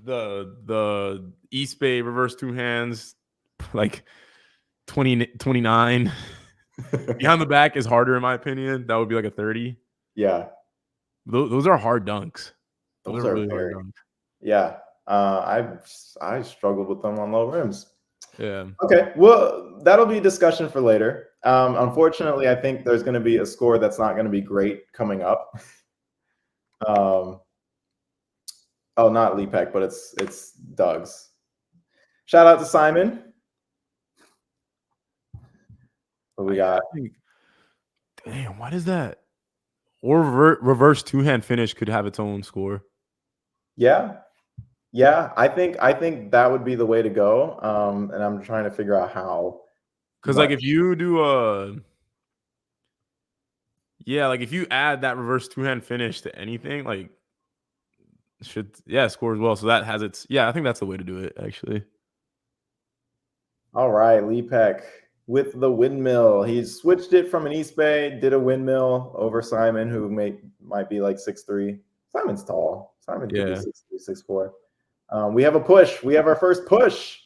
the East Bay reverse two hands like 29. Behind the back is harder in my opinion. That would be like a 30. Yeah. Those are hard dunks. Those Those are are really hard very, dunks. yeah. I struggled with them on low rims. Yeah. Okay, well, that'll be a discussion for later. Unfortunately, I think there's going to be a score that's not going to be great coming up. Oh, not Lee Peck, but it's Doug's. Shout out to Simon. What we got? Damn, why does that? Or reverse two hand finish could have its own score. Yeah, yeah. I think that would be the way to go. And I'm trying to figure out how. Because like if you do like if you add that reverse two hand finish to anything, like should score as well. So that has its I think that's the way to do it actually. All right, Lee Peck with the windmill. He switched it from an East Bay, did a windmill over Simon, who might be like 6'3". Simon's tall. Simon could be 6'3", 6'4". We have a push. We have our first push.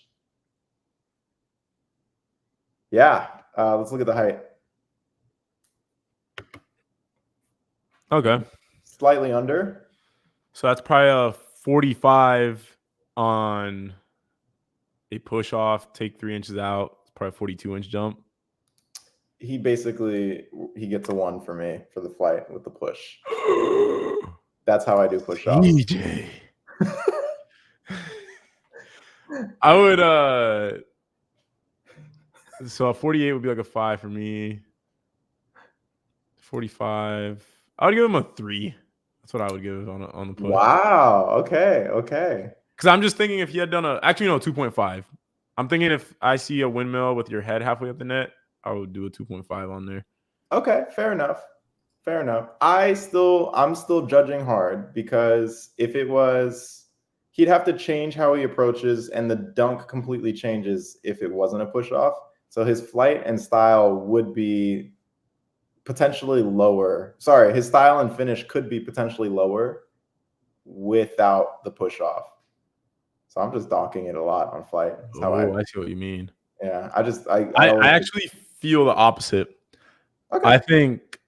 Yeah. Let's look at the height. Okay. Slightly under. So that's probably a 45 on a push off, take 3 inches out. It's probably a 42-inch jump. He gets a 1 for me for the flight with the push. That's how I do push offs. TJ. I would so a 48 would be like a 5 for me. 45. I would give him a 3. That's what I would give on the push. Wow. Okay. Because I'm just thinking if he had done 2.5. I'm thinking if I see a windmill with your head halfway up the net, I would do a 2.5 on there. Okay, fair enough. I'm still judging hard because if it was, he'd have to change how he approaches, and the dunk completely changes if it wasn't a push off. So his flight and style would be potentially lower. Sorry, his style and finish could be potentially lower without the push off. So I'm just docking it a lot on flight. That's how I see what you mean. Yeah, I actually feel the opposite. Okay. I think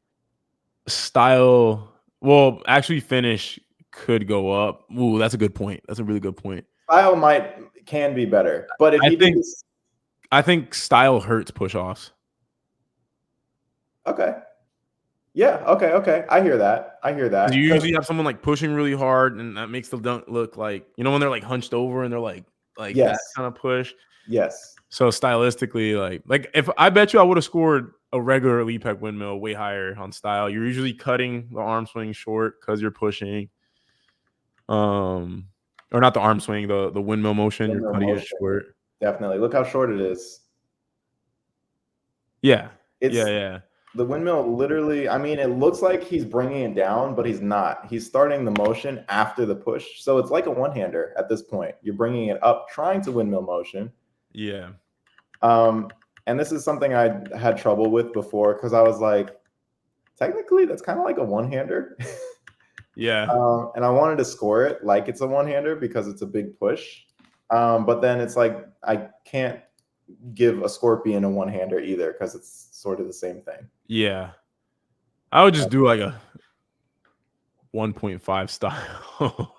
style, well, actually finish could go up. Ooh, that's a good point. That's a really good point. Style can be better, but if I think style hurts push offs. Okay. Yeah. Okay. I hear that. You usually have someone like pushing really hard, and that makes the dunk look like, when they're like hunched over and they're like yes. that kind of push. Yes. So stylistically, like if I bet you I would have scored a regular leap pec windmill way higher on style. You're usually cutting the arm swing short because you're pushing. Or not the arm swing, the windmill motion. You're cutting it short. Definitely. Look how short it is. Yeah. Yeah. The windmill literally, I mean, it looks like he's bringing it down, but he's not. He's starting the motion after the push. So it's like a one-hander at this point. You're bringing it up, trying to windmill motion. Yeah. And this is something I had trouble with before because I was like, technically, that's kind of like a one-hander. Yeah. And I wanted to score it like it's a one-hander because it's a big push. But then it's like I can't give a scorpion a one-hander either because it's sort of the same thing. Yeah. I would just do like a 1.5 style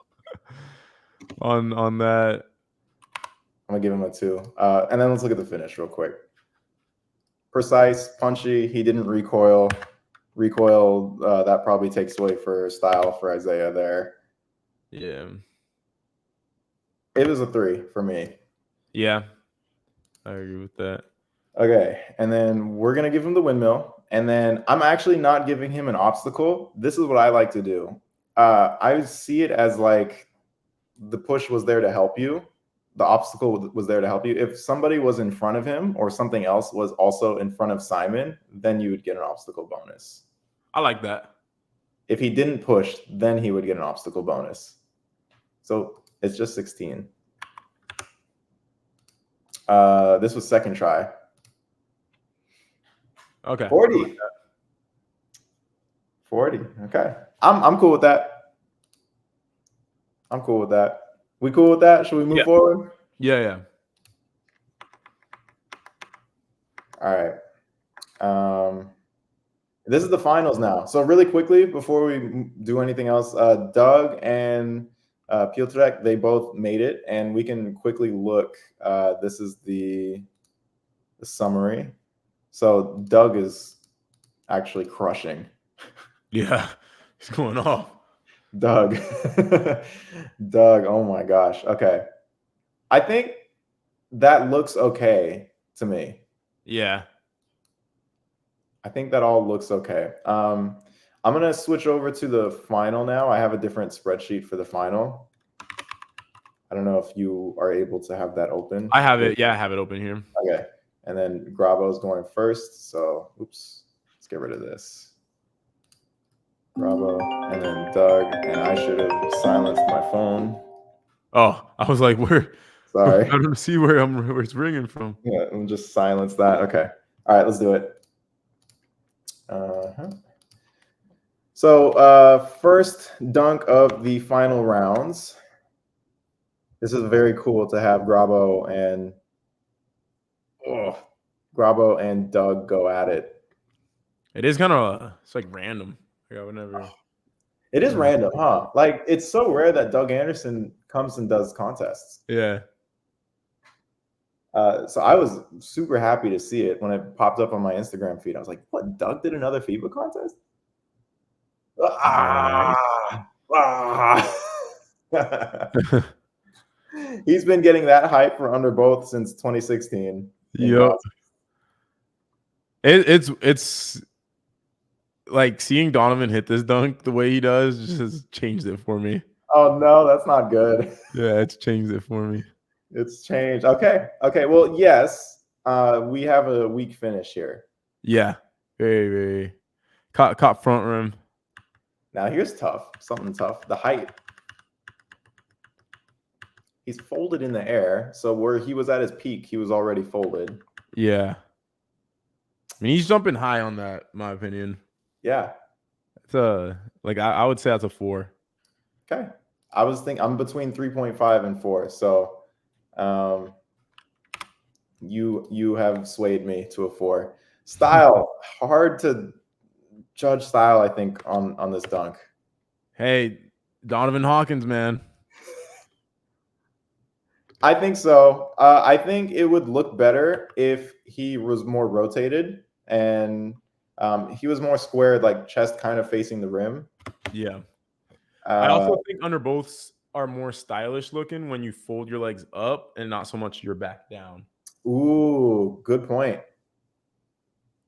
on that. I'm gonna give him a 2. And then let's look at the finish real quick. Precise, punchy. He didn't recoil. That probably takes away for style for Isaiah there. Yeah. It was a 3 for me. Yeah. I agree with that. Okay. And then we're going to give him the windmill. And then I'm actually not giving him an obstacle. This is what I like to do. I see it as like the push was there to help you. The obstacle was there to help you. If somebody was in front of him or something else was also in front of Simon, then you would get an obstacle bonus. I like that. If he didn't push, then he would get an obstacle bonus. So it's just 16. This was second try. Okay. 40. 40. Okay. I'm cool with that. We cool with that? Should we move forward? Yeah. All right. This is the finals now. So really quickly, before we do anything else, Doug and Piotrek, they both made it, and we can quickly look. This is the summary. So Doug is actually crushing. Yeah, he's going off. Doug, oh my gosh. Okay. I think that looks okay to me. Yeah. I think that all looks okay. I'm going to switch over to the final now. I have a different spreadsheet for the final. I don't know if you are able to have that open. I have it. Yeah, I have it open here. Okay. And then Grabo's going first. So, oops. Let's get rid of this. Grabo, and then Doug, and I should have silenced my phone. Oh, I was like, where? Sorry. I don't see where it's ringing from. Yeah, I'm just silence that. Okay. All right, let's do it. So first dunk of the final rounds. This is very cool to have Grabo and Grabo and Doug go at it. It is kind of it's like random. Like I would never. It is random, huh? Like it's so rare that Doug Anderson comes and does contests. Yeah. So I was super happy to see it when it popped up on my Instagram feed. I was like, "What? Doug did another FIBA contest?" He's been getting that hype for under both since 2016. Yep. It's like seeing Donovan hit this dunk the way he does just has changed it for me. Oh no, that's not good. Yeah, it's changed it for me. It's changed. Okay. Well, yes, we have a weak finish here. Yeah, very caught front rim. Now here's tough. Something tough. The height. He's folded in the air, so where he was at his peak, he was already folded. Yeah. I mean, he's jumping high on that, in my opinion. Yeah. It's I would say that's a 4. Okay. I'm between 3.5 and 4. So you have swayed me to a 4. Style. Hard to judge style, I think, on this dunk. Hey, Donovan Hawkins, man. I think so. I think it would look better if he was more rotated and he was more squared, like chest kind of facing the rim. Yeah. I also think under boths are more stylish looking when you fold your legs up and not so much your back down. Ooh, good point.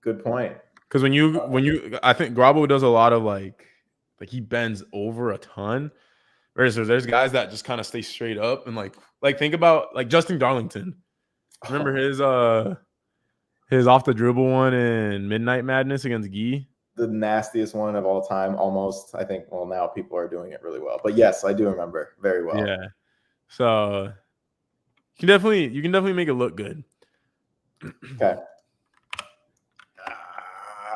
Good point. Because when you, I think Grabo does a lot of like he bends over a ton. Whereas there's guys that just kind of stay straight up and like think about like Justin Darlington. Remember his off the dribble one in Midnight Madness against Gee? The nastiest one of all time, almost. I think. Well, now people are doing it really well, but yes, I do remember very well. Yeah. So you can definitely make it look good. Okay.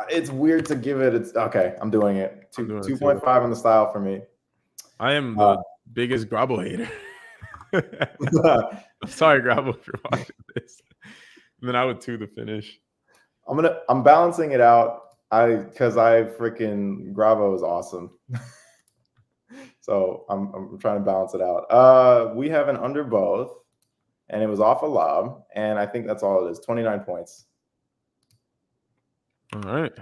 It's weird to give it. It's okay. I'm doing it. 2.5 on the style for me. I am the biggest Grabo hater. I'm sorry, Grabo, if you're watching this. And then I would 2 the finish. I'm balancing it out. Because I freaking Grabo is awesome. So I'm trying to balance it out. We have an under both, and it was off a lob, and I think that's all it is. 29 points. All right.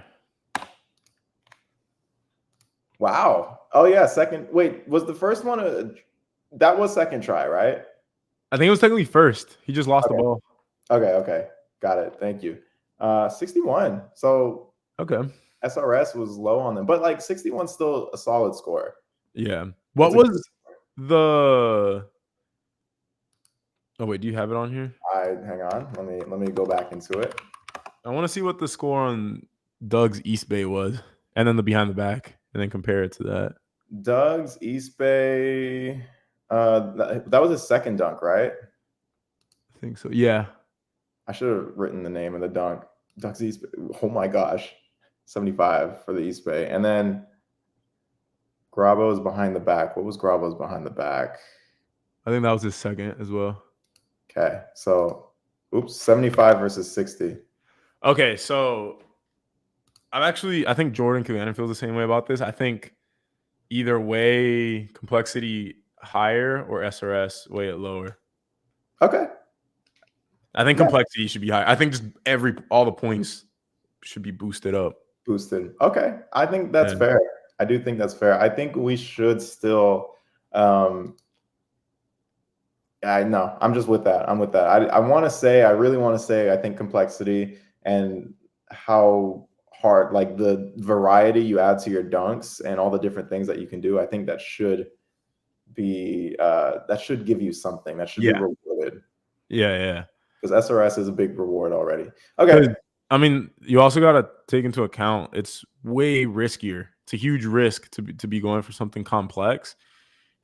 Wow. Oh yeah, second. Wait, was the first one that was second try, right? I think it was technically first. He just lost the ball. Okay. Got it. Thank you. 61. So okay. SRS was low on them, but like 61 is still a solid score. Yeah. What was the? Oh wait, do you have it on here? Hang on. Let me go back into it. I want to see what the score on Doug's East Bay was, and then the behind the back, and then compare it to that. Doug's East Bay. That was his second dunk, right? I think so. Yeah. I should have written the name of the dunk. Doug's East Bay. Oh my gosh. 75 for the East Bay. And then Grabo's behind the back. What was Grabo's behind the back? I think that was his second as well. Okay. So, 75 versus 60. Okay. So, I think Jordan Kilgannon feels the same way about this. I think either way, complexity higher or SRS way it lower. Okay. I think complexity should be high. I think just all the points should be boosted up. Boosted. Okay. I think that's fair. I do think that's fair. I think we should still I'm just with that. I'm with that. I really want to say I think complexity and how hard, like the variety you add to your dunks and all the different things that you can do, I think that should be that should give you something. That should be rewarded. Yeah. Because SRS is a big reward already. Okay. I mean, you also got to take into account it's way riskier. It's a huge risk to be going for something complex,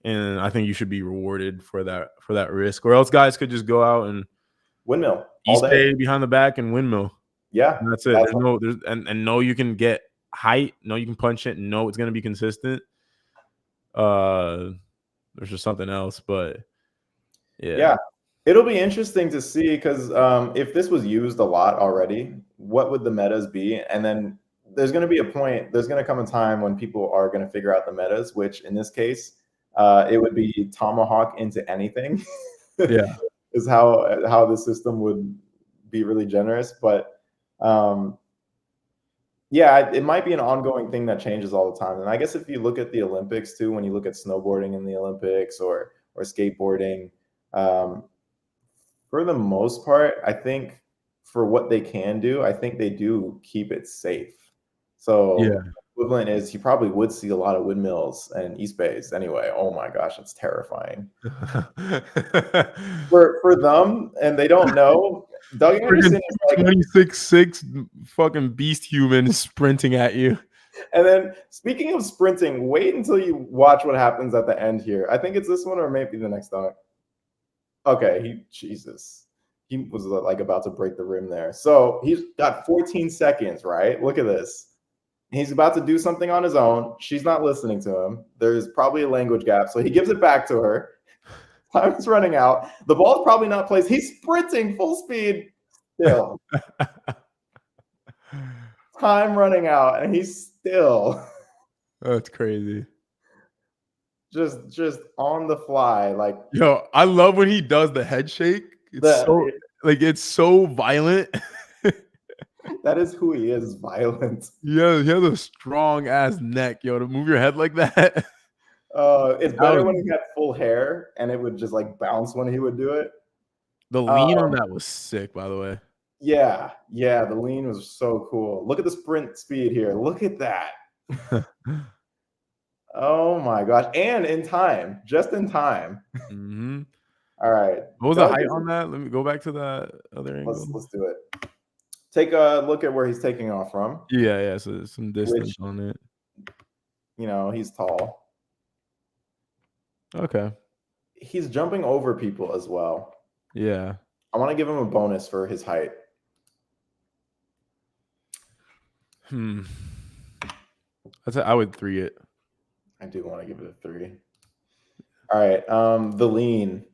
and I think you should be rewarded for that risk. Or else guys could just go out and windmill East Bay behind the back and windmill. Yeah, and that's it. There's no you can get height. No, you can punch it. No, it's gonna be consistent. There's just something else, but yeah. It'll be interesting to see because if this was used a lot already, what would the metas be? And then there's going to be a point, there's going to come a time when people are going to figure out the metas, which in this case, it would be tomahawk into anything. Yeah. Is how the system would be really generous. But yeah, it might be an ongoing thing that changes all the time. And I guess if you look at the Olympics too, when you look at snowboarding in the Olympics or skateboarding, for the most part, I think for what they can do, I think they do keep it safe. So Yeah. equivalent is you probably would see a lot of windmills and East Bays anyway. Oh my gosh, it's terrifying. For them, and they don't know. Doug Freaking Anderson is like, 26'6" fucking beast human sprinting at you. and then speaking of sprinting, wait until you watch what happens at the end here. I think it's this one or maybe the next dunk. Okay, Jesus. He was like about to break the rim there. So he's got 14 seconds, right? Look at this. He's about to do something on his own. She's not listening to him. There's probably a language gap. So he gives it back to her. Time's running out. The ball's probably not placed. He's sprinting full speed still. Time running out, and he's still That's crazy. just on the fly. Like, Yo, I love when he does the head shake. It's so violent. that is who he is, violent. Yeah, he has a strong ass neck, yo, to move your head like that. It's better when he had full hair and it would just like bounce when he would do it. The lean on that was sick, by the way. Yeah, the lean was so cool. Look at the sprint speed here. Look at that. Oh my gosh. And in time, just in time. Mm-hmm. All right. What was the height on that? Let me go back to that other angle. Let's do it. Take a look at where he's taking off from. Yeah. So some distance on it. You know, he's tall. Okay. He's jumping over people as well. Yeah. I want to give him a bonus for his height. I would 3 it. I do want to give it a 3. All right. The lean.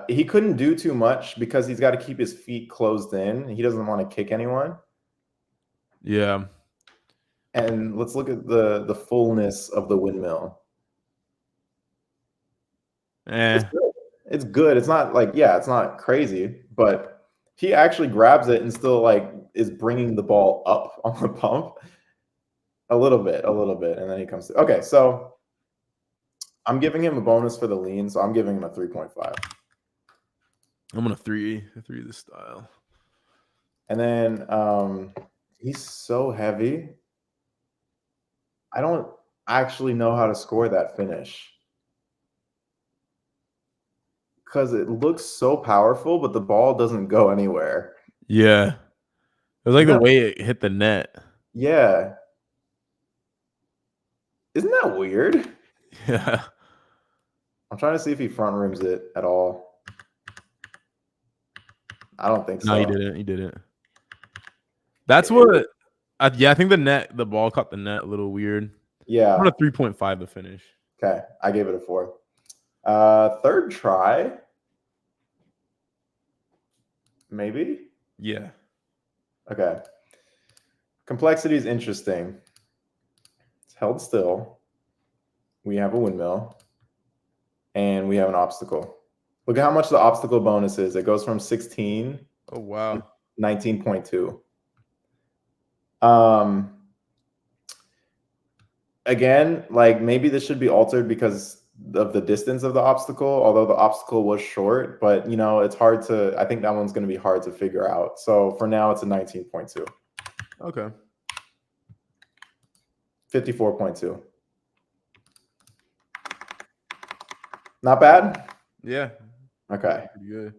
He couldn't do too much because he's got to keep his feet closed in. He doesn't want to kick anyone. Yeah. And let's look at the fullness of the windmill. It's good. It's not like, it's not crazy, but he actually grabs it and still like is bringing the ball up on the pump a little bit, and then he comes to. Okay, so I'm giving him a bonus for the lean, so I'm giving him a 3.5. I'm gonna 3 this style. And then he's so heavy. I don't actually know how to score that finish because it looks so powerful, but the ball doesn't go anywhere. Yeah. It was like the way it hit the net. Yeah. Isn't that weird? Yeah. I'm trying to see if he front rims it at all. I don't think so. No, he didn't. That's what. I think the ball caught the net a little weird. Yeah. I'm a 3.5 to finish. Okay, I gave it a 4. Third try, maybe. Yeah. Okay. Complexity is interesting. It's held still. We have a windmill, and we have an obstacle. Look at how much the obstacle bonus is. It goes from 16. Oh wow. 19.2. Again, like maybe this should be altered because of the distance of the obstacle, although the obstacle was short, but you know, it's hard to, I think that one's going to be hard to figure out. So for now, it's a 19.2. Okay. 54.2. Not bad? Yeah. Okay. Pretty good.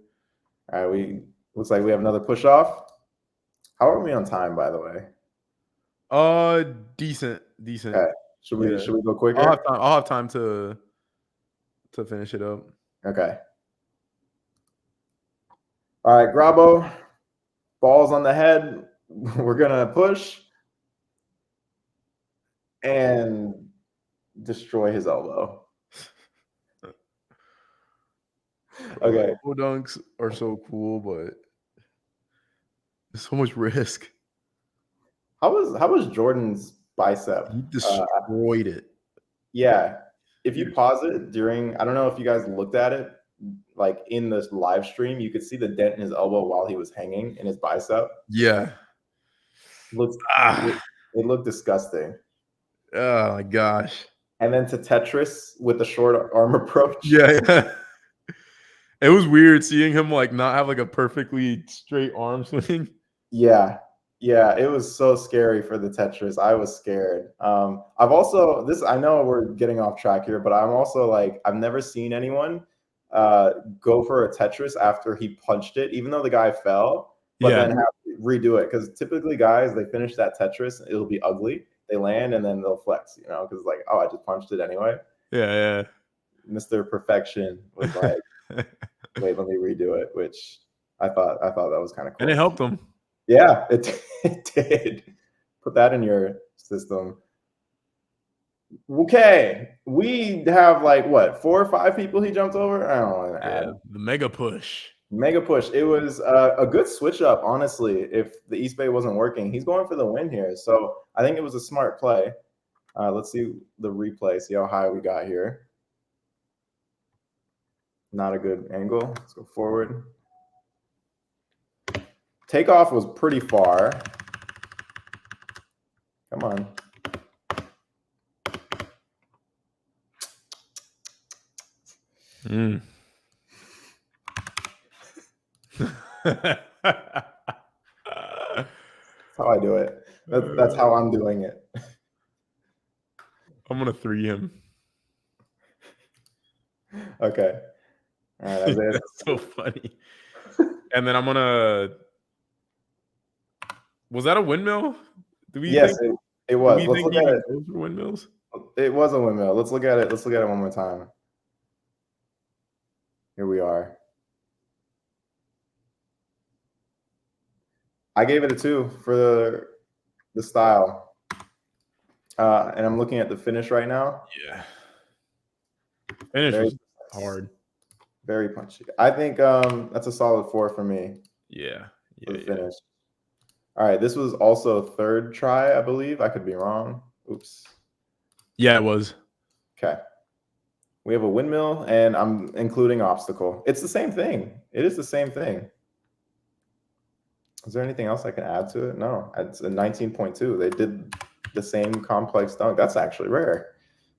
All right, looks like we have another push off. How are we on time, by the way? Decent. Okay. Should we go quicker? I'll have time to finish it up. Okay. All right, Grabo. Balls on the head. We're gonna push and destroy his elbow. Okay. Elbow dunks are so cool, but there's so much risk. How was Jordan's bicep? He destroyed it. Yeah. If you pause it during, I don't know if you guys looked at it, like in this live stream, you could see the dent in his elbow while he was hanging in his bicep. Yeah. Looks it looked disgusting. Oh my gosh. And then to Tetris with the short arm approach. Yeah. It was weird seeing him like not have like a perfectly straight arm swing. Yeah. Yeah, it was so scary for the Tetris. I was scared. I've also I know we're getting off track here, but I'm also like, I've never seen anyone go for a Tetris after he punched it, even though the guy fell, but then have to redo it. Because typically guys, they finish that Tetris, it'll be ugly. They land and then they'll flex, because like, oh, I just punched it anyway. Yeah. Mr. Perfection was like, wait, let me redo it, which I thought that was kind of cool. And it helped him. Yeah, it did. Put that in your system. Okay, we have like what, 4 or 5 people he jumped over? I don't want to add. The mega push. Mega push. It was a good switch up, honestly. If the East Bay wasn't working, he's going for the win here. So I think it was a smart play. Let's see the replay. See how high we got here. Not a good angle. Let's go forward. Takeoff was pretty far. Come on. That's how I do it. That's how I'm doing it. I'm gonna 3 him. Okay. All right, Isaiah. That's so funny. And then I'm gonna. Was that a windmill? Yes, it was. Let's look at it. Those were windmills. It was a windmill. Let's look at it. Let's look at it one more time. Here we are. I gave it a 2 for the style. And I'm looking at the finish right now. Yeah. Finish was hard. Very punchy. I think that's a solid 4 for me. Yeah. For the finish. All right. This was also 3rd try, I believe. I could be wrong. Oops. Yeah, it was. Okay. We have a windmill, and I'm including obstacle. It's the same thing. It is the same thing. Is there anything else I can add to it? No. It's a 19.2. They did the same complex dunk. That's actually rare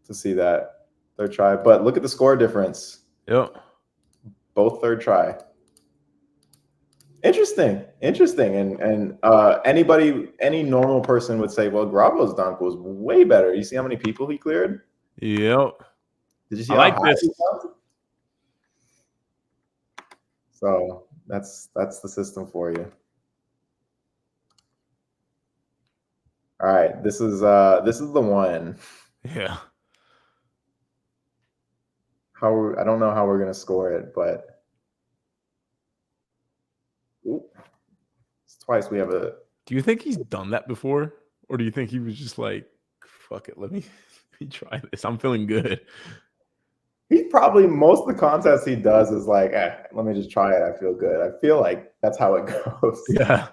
to see that 3rd try. But look at the score difference. Yep. Both 3rd try. Interesting. And any normal person would say, well, Grabo's dunk was way better. You see how many people he cleared? Yep. Did you see I like this? So that's the system for you. All right, this is the one. Yeah. I don't know how we're gonna score it, but it's twice we have a. Do you think he's done that before, or do you think he was just like, "Fuck it, let me try this. I'm feeling good." He probably, most of the contests he does is like, let me just try it. I feel good. I feel like that's how it goes. Yeah.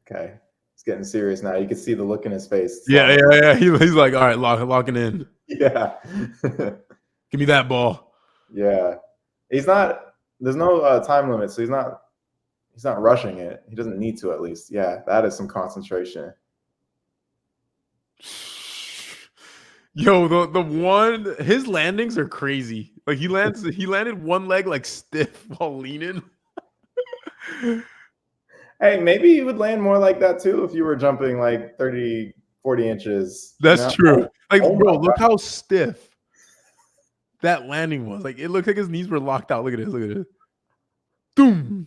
Okay. It's getting serious now. You can see the look in his face. Yeah. He's like, all right, locking in. Yeah. Give me that ball. Yeah. There's no time limit, so he's not rushing it. He doesn't need to, at least. Yeah, that is some concentration. Yo, the one, his landings are crazy. Like he landed one leg like stiff while leaning. Hey, maybe you would land more like that too if you were jumping like 30, 40 inches. That's true. Like, bro, look how stiff that landing was. Like, it looked like his knees were locked out. Look at this. Boom.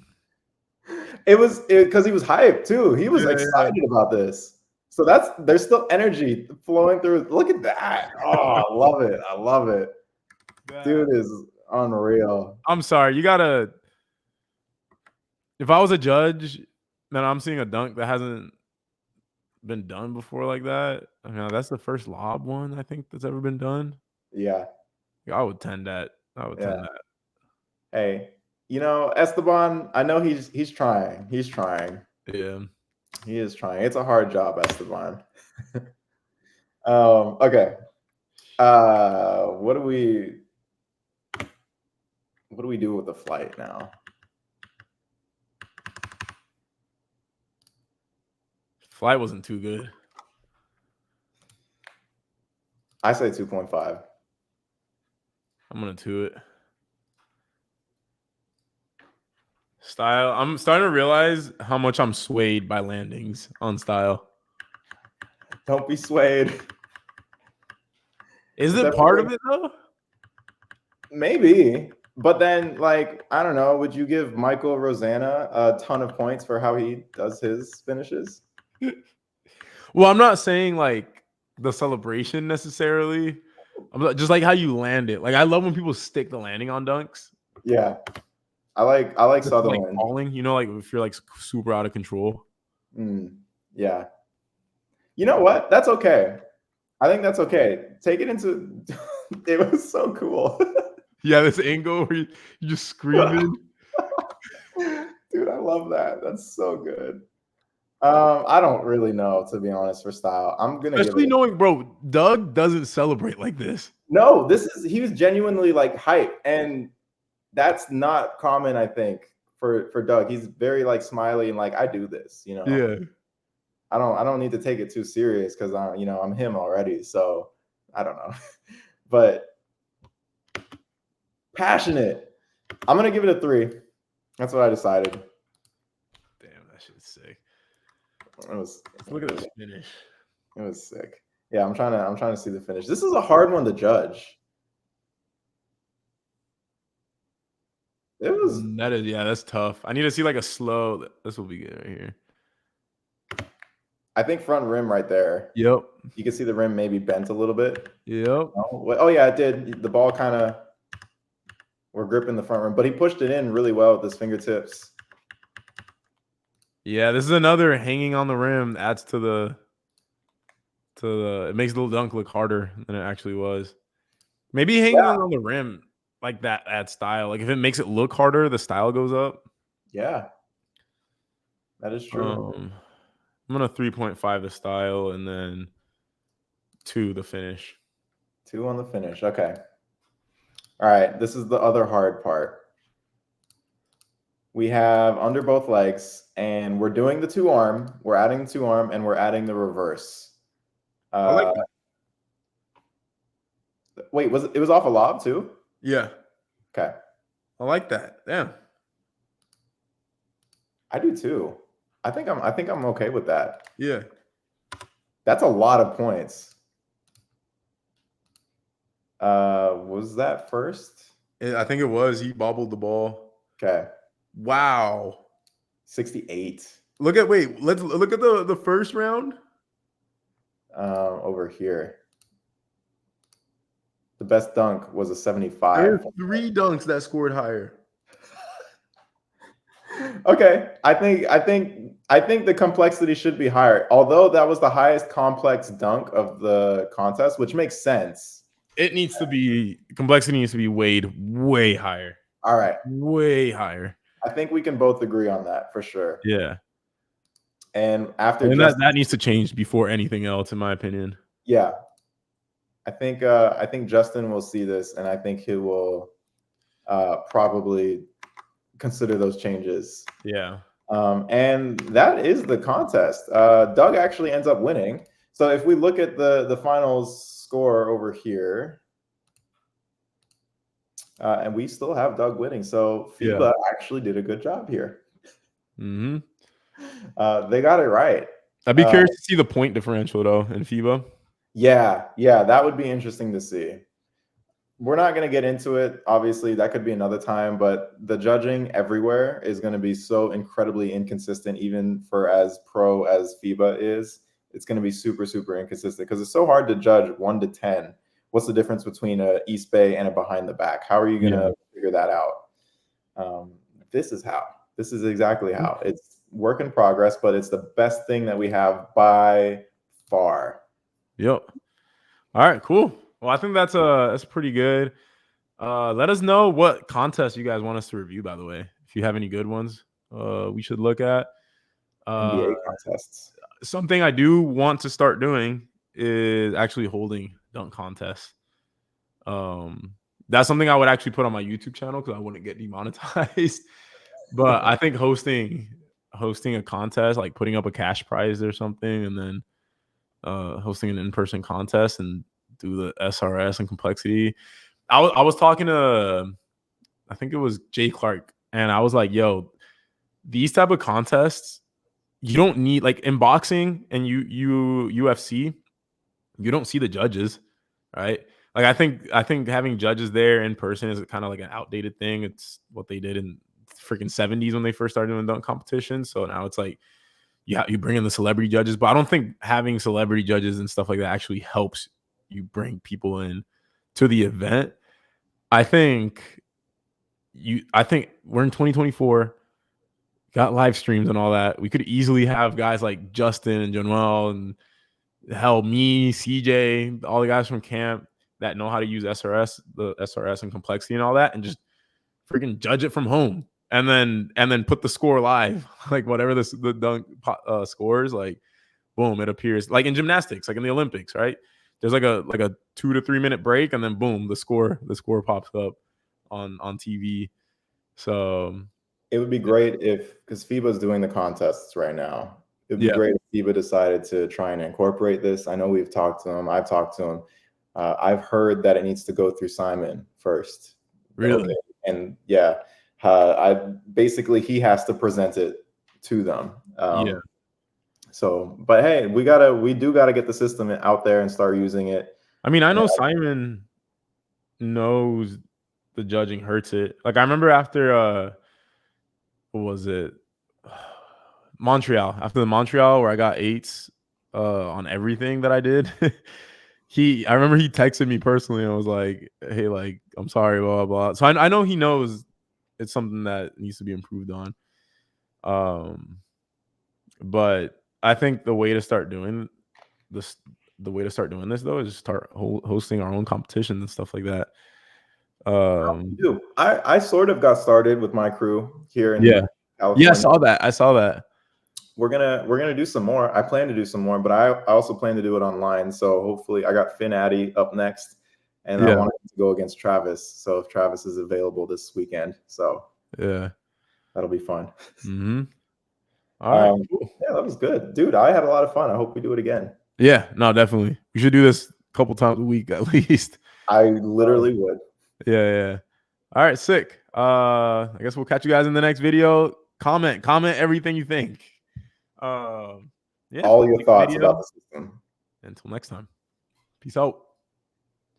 It was because he was hyped too. He was excited about this. So there's still energy flowing through. Look at that. Oh, I love it. Dude is unreal. I'm sorry. If I was a judge, then I'm seeing a dunk that hasn't been done before like that. I mean, that's the first lob one I think that's ever been done. Yeah. I would tend that. I would tend Yeah. that. Hey, Esteban, I know he's trying. He's trying. Yeah. He is trying. It's a hard job, Esteban. Okay. What do we do with the flight now? Flight wasn't too good. I say 2.5. I'm gonna 2 it. Style. I'm starting to realize how much I'm swayed by landings on style. Don't be swayed. Is it part of it though? Maybe. But then, like, I don't know, would you give Michael Rosanna a ton of points for how he does his finishes? Well, I'm not saying like the celebration necessarily. I'm just like how you land it. Like I love when people stick the landing on dunks. Yeah. I like Sutherland. Like falling, like if you're like super out of control. Yeah. You know what? That's okay. I think that's okay. Take it into it was so cool. Yeah, this angle where you just screaming. Dude, I love that. That's so good. I don't really know, to be honest, for style. I'm gonna Especially give it knowing, bro, Doug doesn't celebrate like this. No, he was genuinely like hype, and that's not common, I think, for Doug. He's very like smiley and like, I do this, Yeah. I don't need to take it too serious because I'm him already. So I don't know. But passionate. I'm gonna give it a 3. That's what I decided. Damn, that shit's sick. Look at this finish. It was sick. Yeah, I'm trying to see the finish. This is a hard one to judge. It was that's tough. I need to see like a slow. This will be good right here. I think front rim right there. Yep. You can see the rim maybe bent a little bit. Yep. Oh yeah, it did. The ball kind of we're gripping the front rim, but he pushed it in really well with his fingertips. Yeah, this is another hanging on the rim adds to the it makes the dunk look harder than it actually was. Maybe hanging on the rim like that adds style. Like if it makes it look harder, the style goes up. Yeah. That is true. I'm gonna 3.5 the style and then 2 the finish. 2 on the finish. Okay. All right. This is the other hard part. We have under both legs, and we're doing the 2-arm. We're adding the 2-arm, and we're adding the reverse. I like that. Wait, it was off a lob too? Yeah. Okay. I like that. Damn. I do too. I think I'm okay with that. Yeah. That's a lot of points. Was that first? I think it was. He bobbled the ball. Okay. Wow. 68. Let's look at the first round. Over here. The best dunk was a 75. There are 3 dunks that scored higher. Okay. I think the complexity should be higher. Although that was the highest complex dunk of the contest, which makes sense. Complexity needs to be weighed way higher. All right. Way higher. I think we can both agree on that for sure. Yeah. And after that needs to change before anything else, in my opinion. Yeah. I think Justin will see this, and I think he will probably consider those changes. Yeah. And that is the contest. Doug actually ends up winning. So if we look at the finals score over here, and we still have Doug winning. So FIBA actually did a good job here. Mm-hmm. They got it right. I'd be curious to see the point differential though in FIBA. Yeah, that would be interesting to see. We're not going to get into it. Obviously, that could be another time, but the judging everywhere is going to be so incredibly inconsistent, even for as pro as FIBA is. It's going to be super, super inconsistent because it's so hard to judge 1 to 10. What's the difference between a East Bay and a behind the back? How are you going to figure that out? This is exactly how. work in progress, but it's the best thing that we have by far. Yep. All right, cool. Well, I think that's pretty good. Let us know what contests you guys want us to review, by the way. If you have any good ones, we should look at. NBA contests. Something I do want to start doing is actually holding dunk contests. That's something I would actually put on my YouTube channel because I wouldn't get demonetized. But I think hosting a contest, like putting up a cash prize or something, and then hosting an in-person contest and do the SRS and complexity. I was talking to, I think it was Jay Clark, and I was like, yo, these type of contests, you don't need, like in boxing and UFC, you don't see the judges, right? Like I think having judges there in person is kind of like an outdated thing. It's what they did in freaking 70s when they first started doing dunk competitions. So now it's like you bring in the celebrity judges, but I don't think having celebrity judges and stuff like that actually helps you bring people in to the event. I think we're in 2024, got live streams and all that. We could easily have guys like Justin and Januel and hell, me, CJ, all the guys from camp that know how to use SRS, the SRS and complexity and all that, and just freaking judge it from home. And then put the score live, like whatever the dunk scores, like boom, it appears like in gymnastics, like in the Olympics, right? There's like a 2 to 3 minute break, and then boom, the score pops up on TV. So it would be great because FIBA is doing the contests right now. It would be great if FIBA decided to try and incorporate this. I know we've talked to him. I've talked to him. I've heard that it needs to go through Simon first. Really? Okay. And yeah, basically he has to present it to them. So, but hey, we do gotta get the system out there and start using it. I mean, I know Simon knows the judging hurts it. Like I remember after what was it? Montreal. After the Montreal where I got 8s on everything that I did. I remember he texted me personally and was like, hey, like, I'm sorry, blah, blah. So I know he knows it's something that needs to be improved on. But I think the way to start doing this, though, is start hosting our own competitions and stuff like that. I sort of got started with my crew here in California. Yeah, I saw that. We're gonna do some more. I plan to do some more, but I also plan to do it online. So hopefully, I got Finn Addy up next, and I want to go against Travis. So if Travis is available this weekend, so yeah, that'll be fun. Mm-hmm. All right, cool. Yeah, that was good, dude. I had a lot of fun. I hope we do it again. Yeah, no, definitely. We should do this a couple times a week at least. I literally would. Yeah. All right, sick. I guess we'll catch you guys in the next video. Comment everything you think. All your thoughts about the system. Until next time. Peace out.